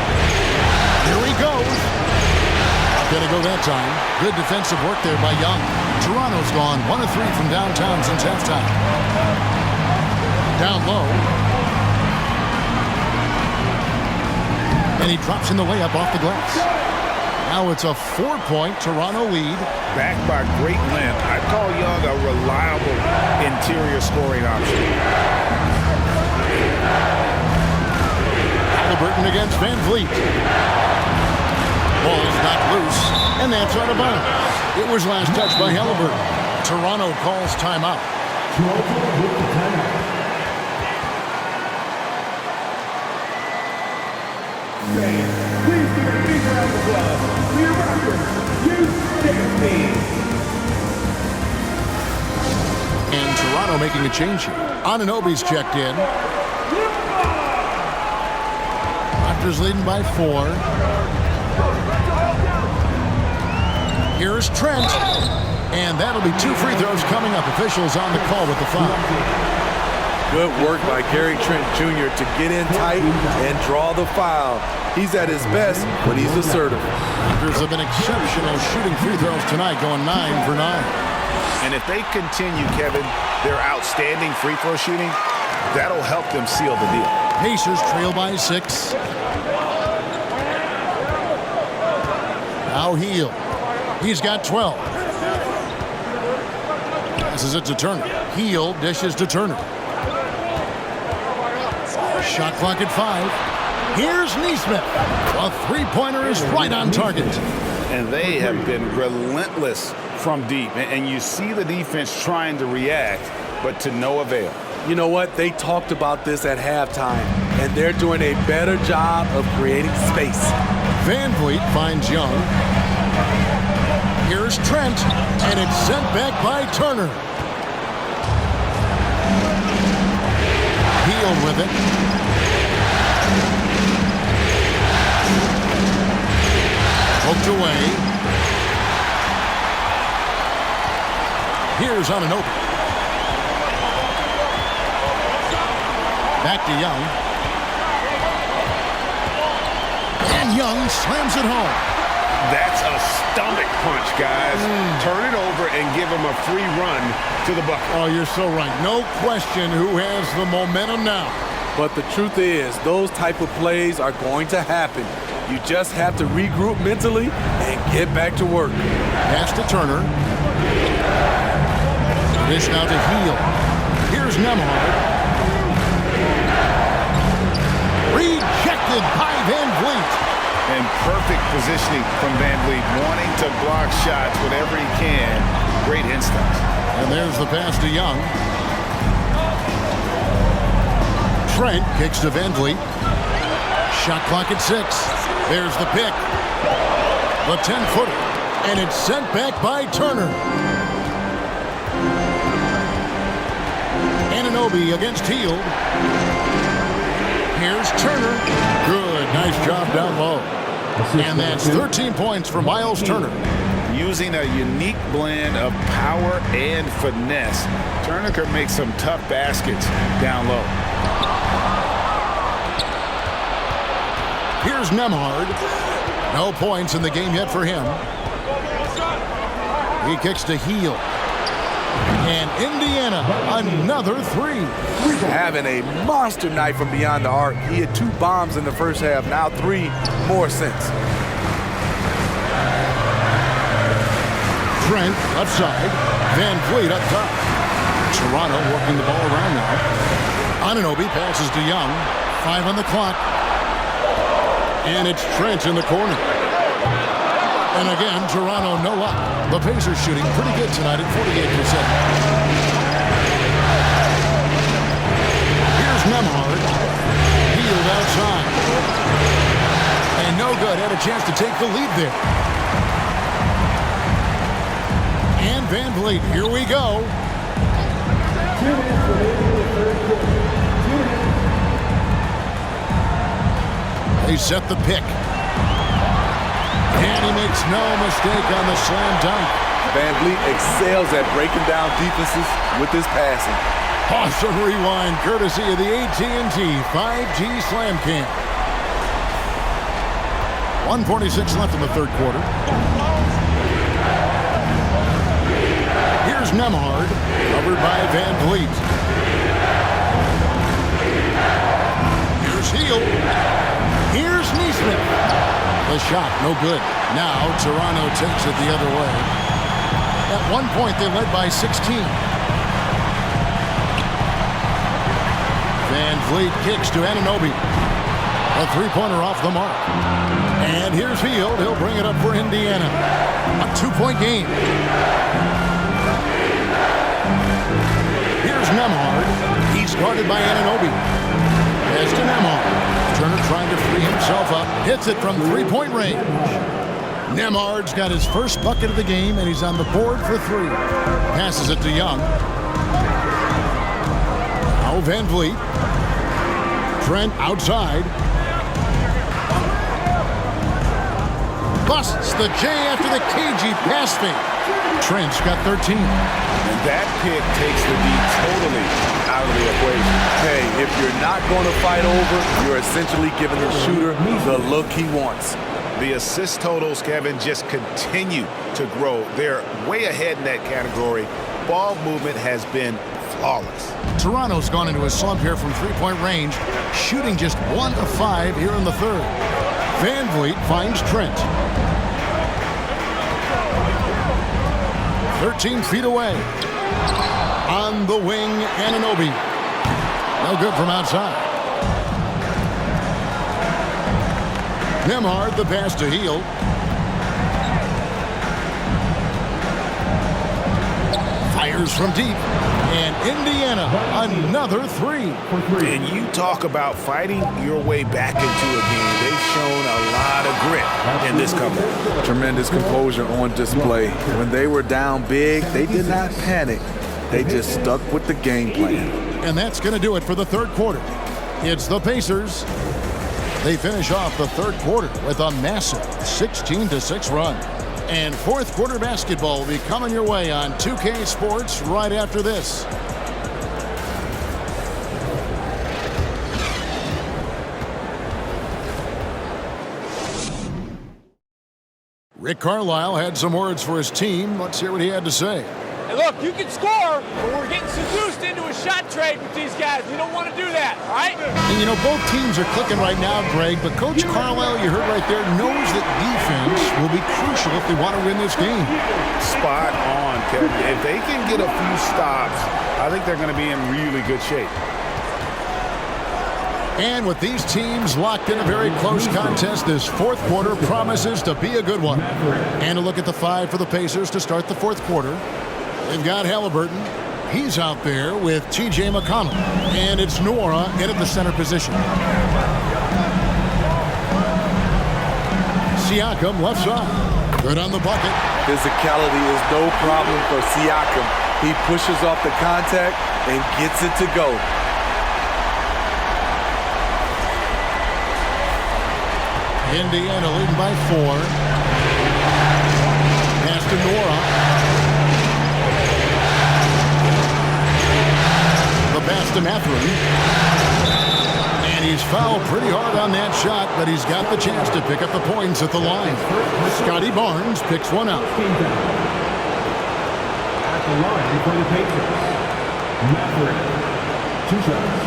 going to go that time. Good defensive work there by Young. Toronto's gone 1 of 3 from downtown since halftime. Down low. And he drops in the layup off the glass. Now it's a 4-point Toronto lead. Backed by great length, I call Young a reliable interior scoring option. Halliburton against Van Vliet. Ball's not loose, and that's out of bounds. It was last touched by Halliburton. Toronto calls timeout. Please give a big round of applause for your Raptors, JOSEPHINE. And Toronto making a change here. Anunoby's checked in. Raptors leading by 4. Here's Trent. And that'll be 2 free throws coming up. Officials on the call with the foul. Good work by Gary Trent Jr. to get in tight and draw the foul. He's at his best when he's assertive. Raptors have been exceptional shooting free throws tonight, going 9 for 9. And if they continue, Kevin, their outstanding free throw shooting, that'll help them seal the deal. Pacers trail by 6. Now Hield. He's got 12. Passes it to Turner. Hield dishes to Turner. Shot clock at 5. Here's Neesmith. A three-pointer is right on target. And they have been relentless from deep. And you see the defense trying to react, but to no avail. You know what? They talked about this at halftime, and they're doing a better job of creating space. Van Vliet finds Young. Here's Trent, and it's sent back by Turner. Hield with it. Poked away. Here's Anunoby. Back to Young. And Young slams it home. That's a stomach punch, guys. Turn it over and give him a free run to the bucket. Oh, you're so right. No question who has the momentum now. But the truth is, those type of plays are going to happen. You just have to regroup mentally and get back to work. Pass to Turner. Dish now to Hield. Here's Nembhard. Rejected by Van Vliet. And perfect positioning from Van Vliet, wanting to block shots whenever he can. Great instincts. And there's the pass to Young. Trent kicks to Van Vliet. Shot clock at 6. There's the pick. The 10-footer. And it's sent back by Turner. Anunoby against Hield. Here's Turner. Good. Nice job down low. And that's 13 points for Miles Turner. Using a unique blend of power and finesse, Turner can make some tough baskets down low. Here's Nembhard. No points in the game yet for him. He kicks to Hield. And Indiana, another 3. Having a monster night from beyond the arc. He had 2 bombs in the first half, now 3 more since. Trent left side. Van Vliet up top. Toronto working the ball around now. Anunoby passes to Young. 5 on the clock. And it's Trent in the corner. And again, Toronto no luck. The Pacers shooting pretty good tonight at 48%. Here's Nembhard. Hield outside. And no good. Had a chance to take the lead there. And Van Vliet. Here we go. They set the pick. And he makes no mistake on the slam dunk. Van Vliet excels at breaking down defenses with his passing. Awesome rewind courtesy of the AT&T 5G Slam Cam. 1:46 left in the third quarter. Here's Nemhard, covered by Van Vliet. Here's Heel. Here's Neesmith. The shot, no good. Now Toronto takes it the other way. At one point, they led by 16. Van Vliet kicks to Anunoby. A three-pointer off the mark. And here's Hield. He'll bring it up for Indiana. A two-point game. Here's Nemhard. He's guarded by Anunoby. Pass to Nemhard. Turner trying to free himself up. Hits it from three-point range. Nemhard's got his first bucket of the game, and he's on the board for three. Passes it to Young. Now Van Vliet. Trent outside. Busts the J after the cagey pass fake. Trent's got 13. And that pick takes the D totally out of the equation. Hey, if you're not going to fight over, you're essentially giving the shooter the look he wants. The assist totals, Kevin, just continue to grow. They're way ahead in that category. Ball movement has been flawless. Toronto's gone into a slump here from three-point range, shooting just 1 of 5 here in the third. Van Vliet finds Trent. 13 feet away. On the wing, Anunoby. No good from outside. Nemhard, the pass to Hield. Fires from deep. And Indiana, another three. And you talk about fighting your way back into a game. They've shown a lot of grit in this comeback. Tremendous composure on display. When they were down big, they did not panic. They just stuck with the game plan. And that's going to do it for the third quarter. It's the Pacers. They finish off the third quarter with a massive 16-6 run. And fourth quarter basketball will be coming your way on 2K Sports right after this. Rick Carlisle had some words for his team. Let's hear what he had to say. Hey, look, you can score, but we're getting seduced into a shot trade with these guys. We don't want to do that, all right? And, you know, both teams are clicking right now, Greg, but Coach Carlisle, you heard right there, knows that defense will be crucial if they want to win this game. Spot on, Kevin. If they can get a few stops, I think they're going to be in really good shape. And with these teams locked in a very close contest, this fourth quarter promises to be a good one. And a look at the five for the Pacers to start the fourth quarter. They've got Halliburton. He's out there with T.J. McConnell. And it's Nora in at the center position. Siakam left side. Good on the bucket. Physicality is no problem for Siakam. He pushes off the contact and gets it to go. Indiana leading by 4. Pass to Nora. The pass to Mathurin. And he's fouled pretty hard on that shot, but he's got the chance to pick up the points at the line. Scotty Barnes picks one out. At the line for the Pacers, Mathurin, 2 shots.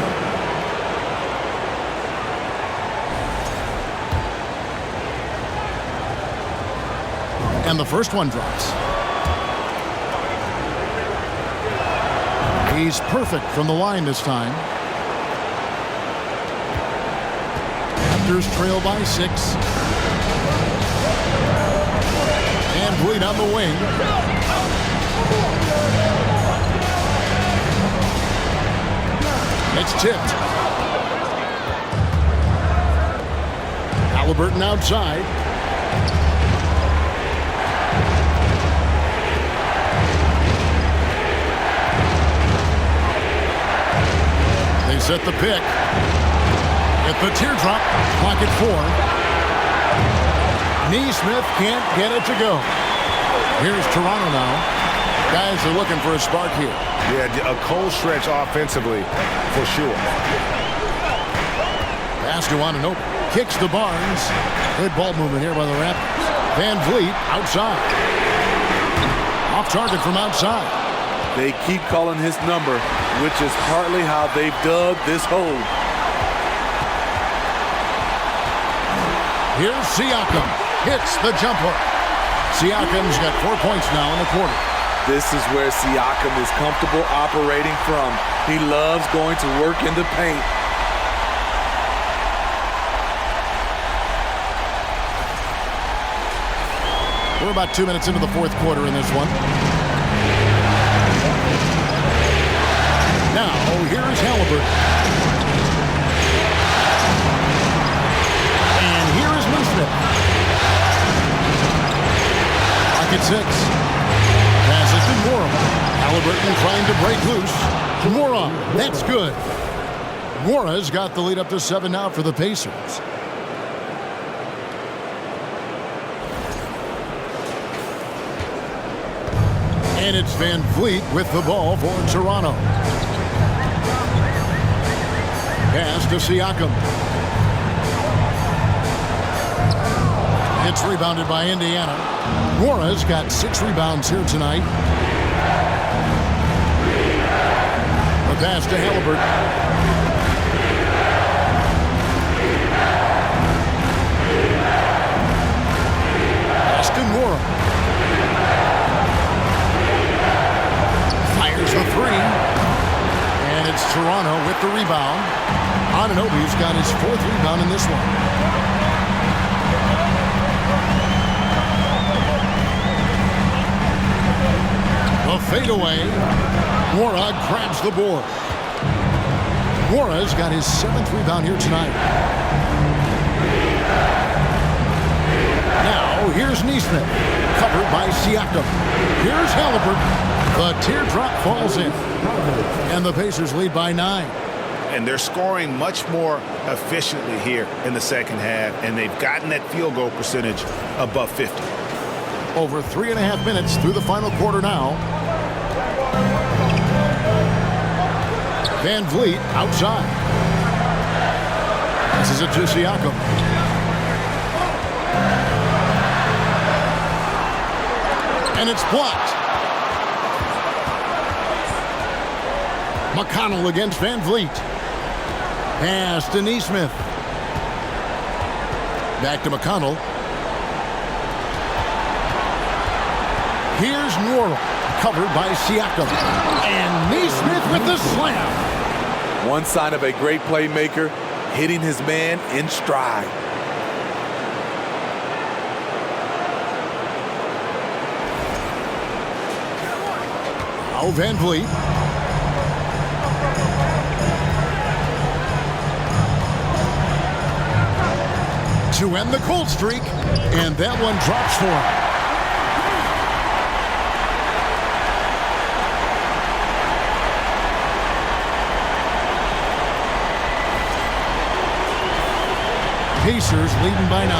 And the first one drops. He's perfect from the line this time. Raptors trail by 6. And Vliet on the wing. It's tipped. Halliburton outside. Set the pick. At the teardrop. Clock at 4. Neesmith can't get it to go. Here's Toronto now. Guys are looking for a spark here. Yeah, a cold stretch offensively for sure. Pass to Anunoby. Kicks to Barnes. Good ball movement here by the Raptors. Van Vliet outside. Off target from outside. They keep calling his number, which is partly how they've dug this hole. Here's Siakam. Hits the jumper. Siakam's got 4 points now in the quarter. This is where Siakam is comfortable operating from. He loves going to work in the paint. We're about 2 minutes into the fourth quarter in this one. Now, here's Halliburton. And here is Neesmith. Pocket 6. Pass it to Mora. Halliburton trying to break loose. Mora, that's good. Mora's got the lead up to 7 now for the Pacers. And it's Van Vliet with the ball for Toronto. Pass to Siakam. It's rebounded by Indiana. Mora's got 6 rebounds here tonight. The pass to Halliburton. Pass to Mora. Fires the 3. And it's Toronto with the rebound. Anunoby's got his 4th rebound in this one. The fadeaway. Mora grabs the board. Mora's got his 7th rebound here tonight. Now, here's Neesmith. Covered by Siakam. Here's Halliburton. The teardrop falls in. And the Pacers lead by 9. And they're scoring much more efficiently here in the second half, and they've gotten that field goal percentage above 50. Over 3.5 minutes through the final quarter now. Van Vliet outside. This is it to Siakam. And it's blocked. McConnell against Van Vliet. Pass to Neesmith. Back to McConnell. Here's Norrell, covered by Siakam. And Neesmith with the slam. One sign of a great playmaker, hitting his man in stride. Now Van Vliet. To end the cold streak, and that one drops for him. Pacers leading by 9.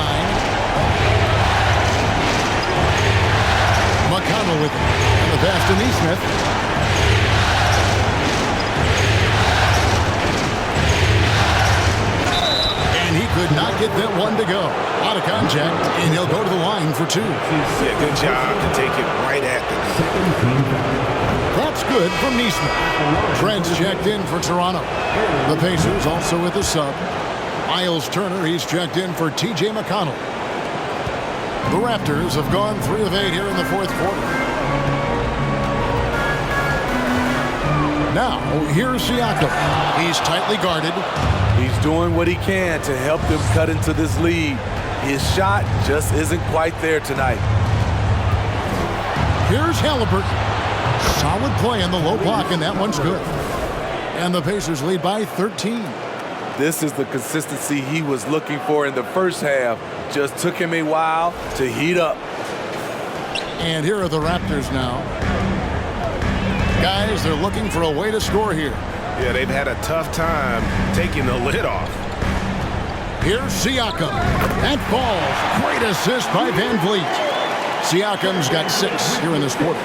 McConnell with it. And the pass to Neesmith. And he could not get that one to go. Out of contact, and he'll go to the line for 2. Yeah, good job to take it right at them. That's good from Neesmith. Trent's checked in for Toronto. The Pacers also with a sub. Miles Turner, he's checked in for T.J. McConnell. The Raptors have gone 3 of 8 here in the fourth quarter. Now, here's Siakam. He's tightly guarded. He's doing what he can to help them cut into this lead. His shot just isn't quite there tonight. Here's Halliburton. Solid play in the low block, and that one's good. And the Pacers lead by 13. This is the consistency he was looking for in the first half. Just took him a while to heat up. And here are the Raptors now. Guys, they're looking for a way to score here. Yeah, they've had a tough time taking the lid off. Here's Siakam. That falls. Great assist by Van Vliet. Siakam's got 6 here in this quarter.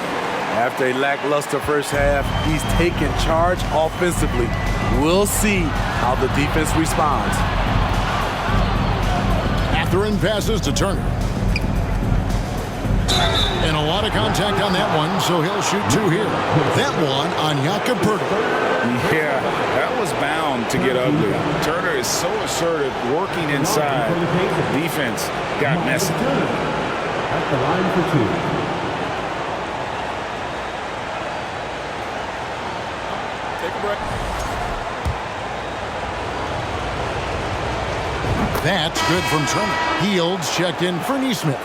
After a lackluster first half, he's taken charge offensively. We'll see how the defense responds. Mathurin passes to Turner. And a lot of contact on that one, so he'll shoot 2 here. That one on Jakob Poeltl. Yeah, that was bound to get ugly. Turner is so assertive, working inside. Defense got messy. At the line for 2. Take a break. That's good from Turner. Heald's checked in for Neesmith.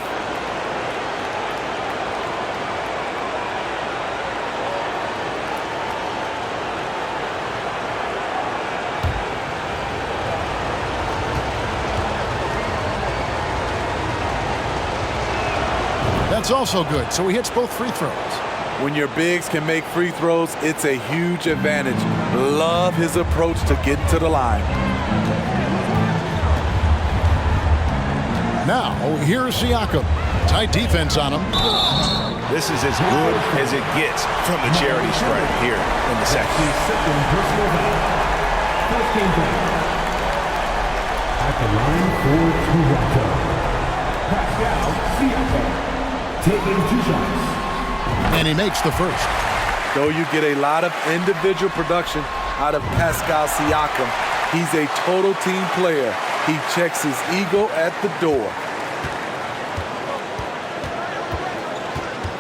That's also good, so he hits both free throws. When your bigs can make free throws, it's a huge advantage. Love his approach to get to the line. Now, here's Siakam. Tight defense on him. This is as good as it gets from the charity stripe here in the second. First game down. At the line for Toronto, Pascal Siakam taking 2 shots. And he makes the first. Though you get a lot of individual production out of Pascal Siakam, he's a total team player. He checks his ego at the door.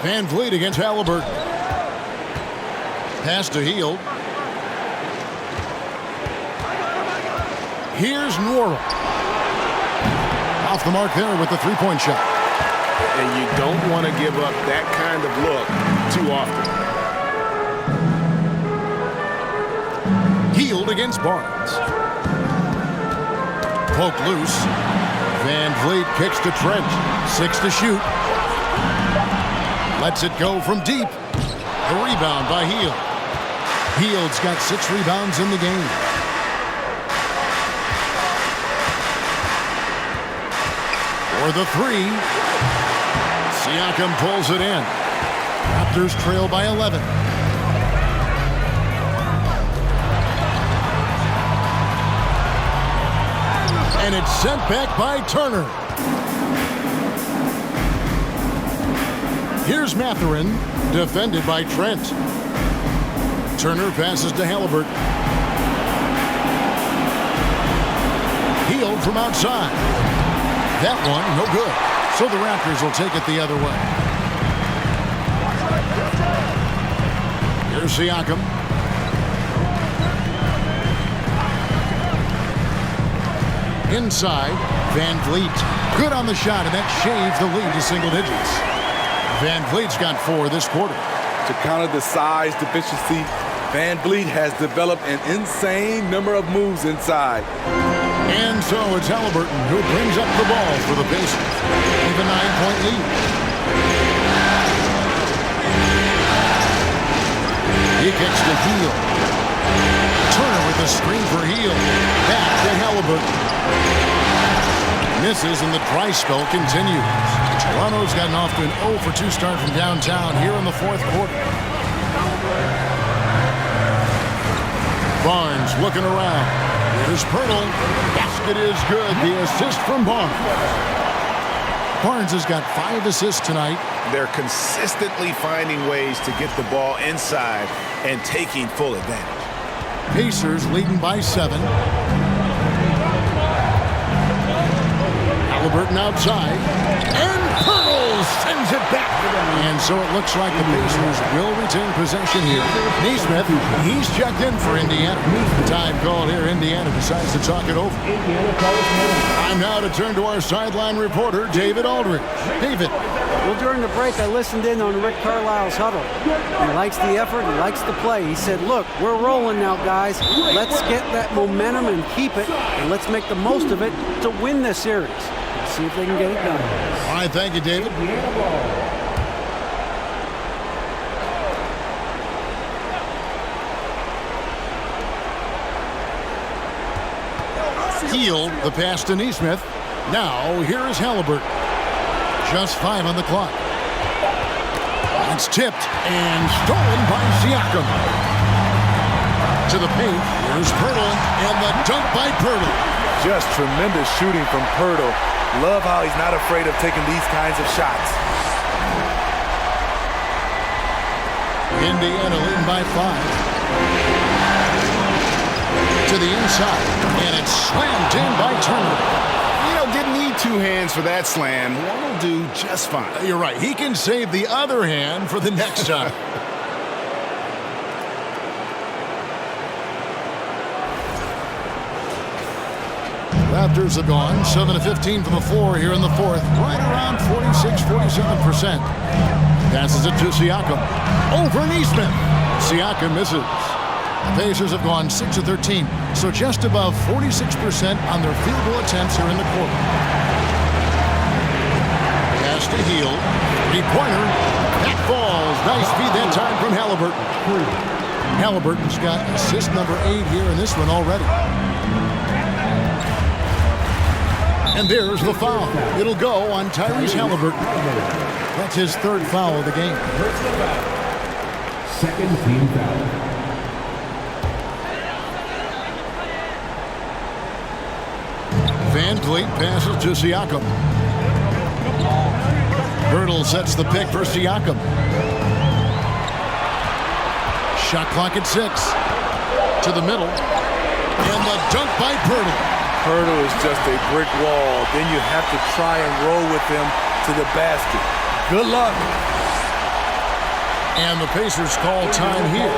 Van Vliet against Halliburton. Pass to Hield. Here's Norrell. Off the mark there with the three-point shot. And you don't want to give up that kind of look too often. Hield against Barnes. Poke loose. Van Vliet kicks to Trent. 6 to shoot. Lets it go from deep. The rebound by Hield. Hield's got 6 rebounds in the game. For the 3. Siakam pulls it in. Raptors trail by 11. And it's sent back by Turner. Here's Mathurin, defended by Trent. Turner passes to Halliburton. Hield from outside. That one, no good. So the Raptors will take it the other way. Here's Siakam. Inside, Van Vliet. Good on the shot, and that shaves the lead to single digits. Van Vliet's got 4 this quarter. To counter the size deficiency, Van Vliet has developed an insane number of moves inside. And so it's Halliburton who brings up the ball for the Pacers. Even 9-point lead. He kicks to Hield. Turner with the screen for Hield. Back to Halliburton. Misses and the dry spell continues. Toronto's gotten off to an 0-for-2 start from downtown here in the 4th quarter. Barnes looking around. Here's Poeltl. Basket is good. The assist from Barnes. Barnes has got 5 assists tonight. They're consistently finding ways to get the ball inside and taking full advantage. Pacers leading by 7. Halliburton outside. And Poeltl sends it back. And so it looks like the Pacers will retain possession here. Neesmith, he's checked in for Indiana. Time called here. Indiana decides to talk it over. Time now to turn to our sideline reporter, David Aldridge. David. Well, during the break, I listened in on Rick Carlisle's huddle. He likes the effort. He likes the play. He said, look, we're rolling now, guys. Let's get that momentum and keep it, and let's make the most of it to win this series. See if they can get it done. All right, thank you, David. Hield, the pass to Neesmith. Now, here is Halliburton. Just 5 on the clock. It's tipped and stolen by Siakam. To the paint, here's Poeltl, and the dunk by Poeltl. Just tremendous shooting from Pirtle. Love how he's not afraid of taking these kinds of shots. Indiana leading by 5. To the inside, and it's slammed in by Turner. You know, didn't need 2 hands for that slam. One will do just fine. You're right. He can save the other hand for the next time. Raptors have gone 7-15 from the floor here in the fourth. Right around 46-47%. Passes it to Siakam. Over Neesmith. Siakam misses. The Pacers have gone 6-13, so just above 46% on their field goal attempts here in the quarter. Pass to Hield. 3-pointer. That falls. Nice feed that time from Halliburton. Halliburton's got assist number 8 here in this one already. And there's the foul. It'll go on Tyrese Halliburton. That's his 3rd foul of the game. Second team foul. Van Vliet passes to Siakam. Birtle sets the pick for Siakam. Shot clock at 6. To the middle. And the dunk by Birtle. Pirtle is just a brick wall. Then you have to try and roll with him to the basket. Good luck. And the Pacers call time here.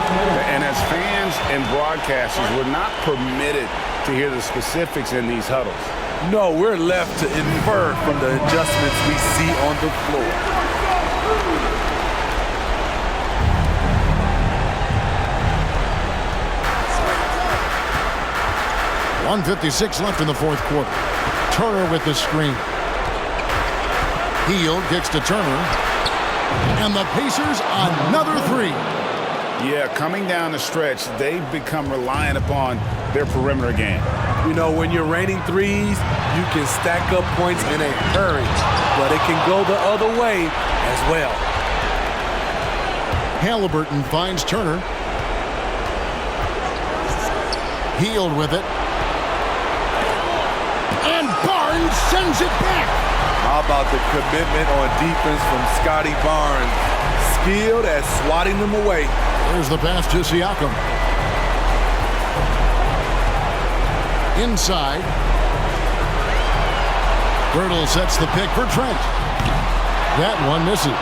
And as fans and broadcasters, we're not permitted to hear the specifics in these huddles. No, we're left to infer from the adjustments we see on the floor. .156 left in the fourth quarter. Turner with the screen. Hield kicks to Turner. And the Pacers another 3. Yeah, coming down the stretch, they've become reliant upon their perimeter game. You know, when you're raining threes, you can stack up points in a hurry, but it can go the other way as well. Halliburton finds Turner. Hield with it. And Barnes sends it back. How about the commitment on defense from Scotty Barnes? Skilled at swatting them away. There's the pass to Siakam. Inside. Birtle sets the pick for Trent. That one misses.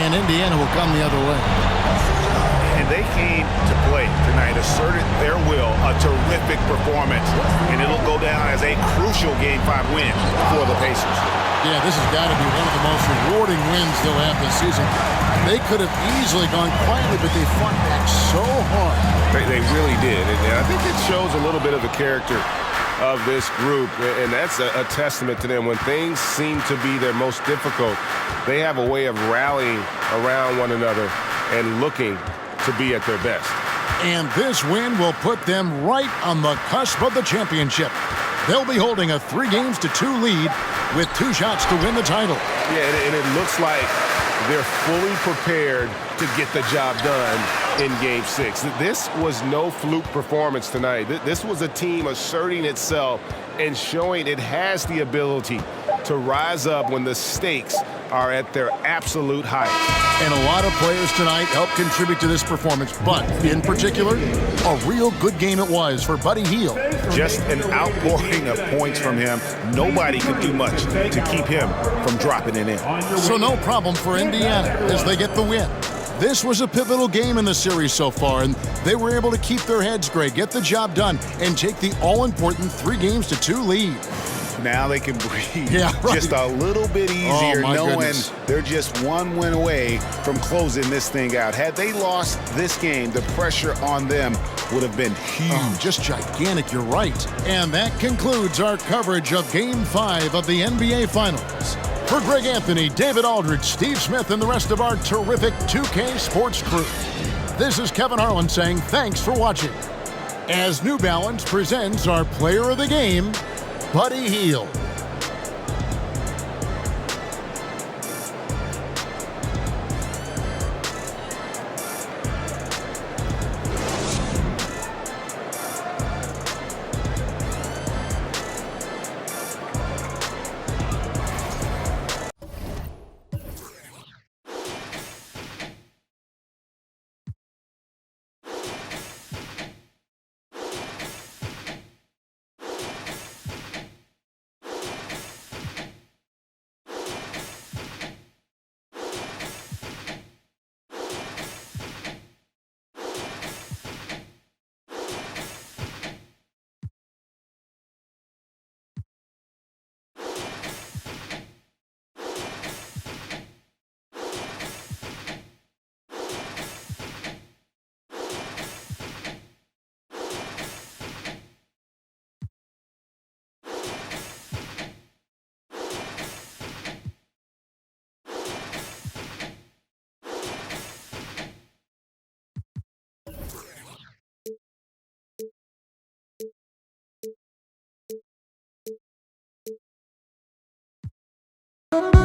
And Indiana will come the other way. And they came to play tonight, asserted their will, a terrific performance. And it'll go down as a crucial Game 5 win for the Pacers. Yeah, this has got to be one of the most rewarding wins they'll have this season. They could have easily gone quietly, but they fought back so hard. They really did. And I think it shows a little bit of the character of this group, and that's a testament to them. When things seem to be their most difficult, they have a way of rallying around one another and looking to be at their best. And this win will put them right on the cusp of the championship. They'll be holding a 3-2 lead with 2 shots to win the title. Yeah, and it looks like they're fully prepared to get the job done in Game 6. This was no fluke performance tonight. This was a team asserting itself and showing it has the ability to rise up when the stakes are at their absolute height. And a lot of players tonight helped contribute to this performance, but in particular, a real good game it was for Buddy Hield. Just an outpouring of points from him. Nobody could do much to keep him from dropping it in. So no problem for Indiana as they get the win. This was a pivotal game in the series so far, and they were able to keep their heads straight, get the job done, and take the all-important 3-2 lead. Now they can breathe right. just a little bit easier, knowing goodness. they're just one win away from closing this thing out. Had they lost this game, the pressure on them would have been huge. Just gigantic, you're right. And that concludes our coverage of Game 5 of the NBA Finals. For Greg Anthony, David Aldridge, Steve Smith, and the rest of our terrific 2K Sports crew, this is Kevin Harlan saying thanks for watching. As New Balance presents our player of the game, Buddy Hield. Thank you.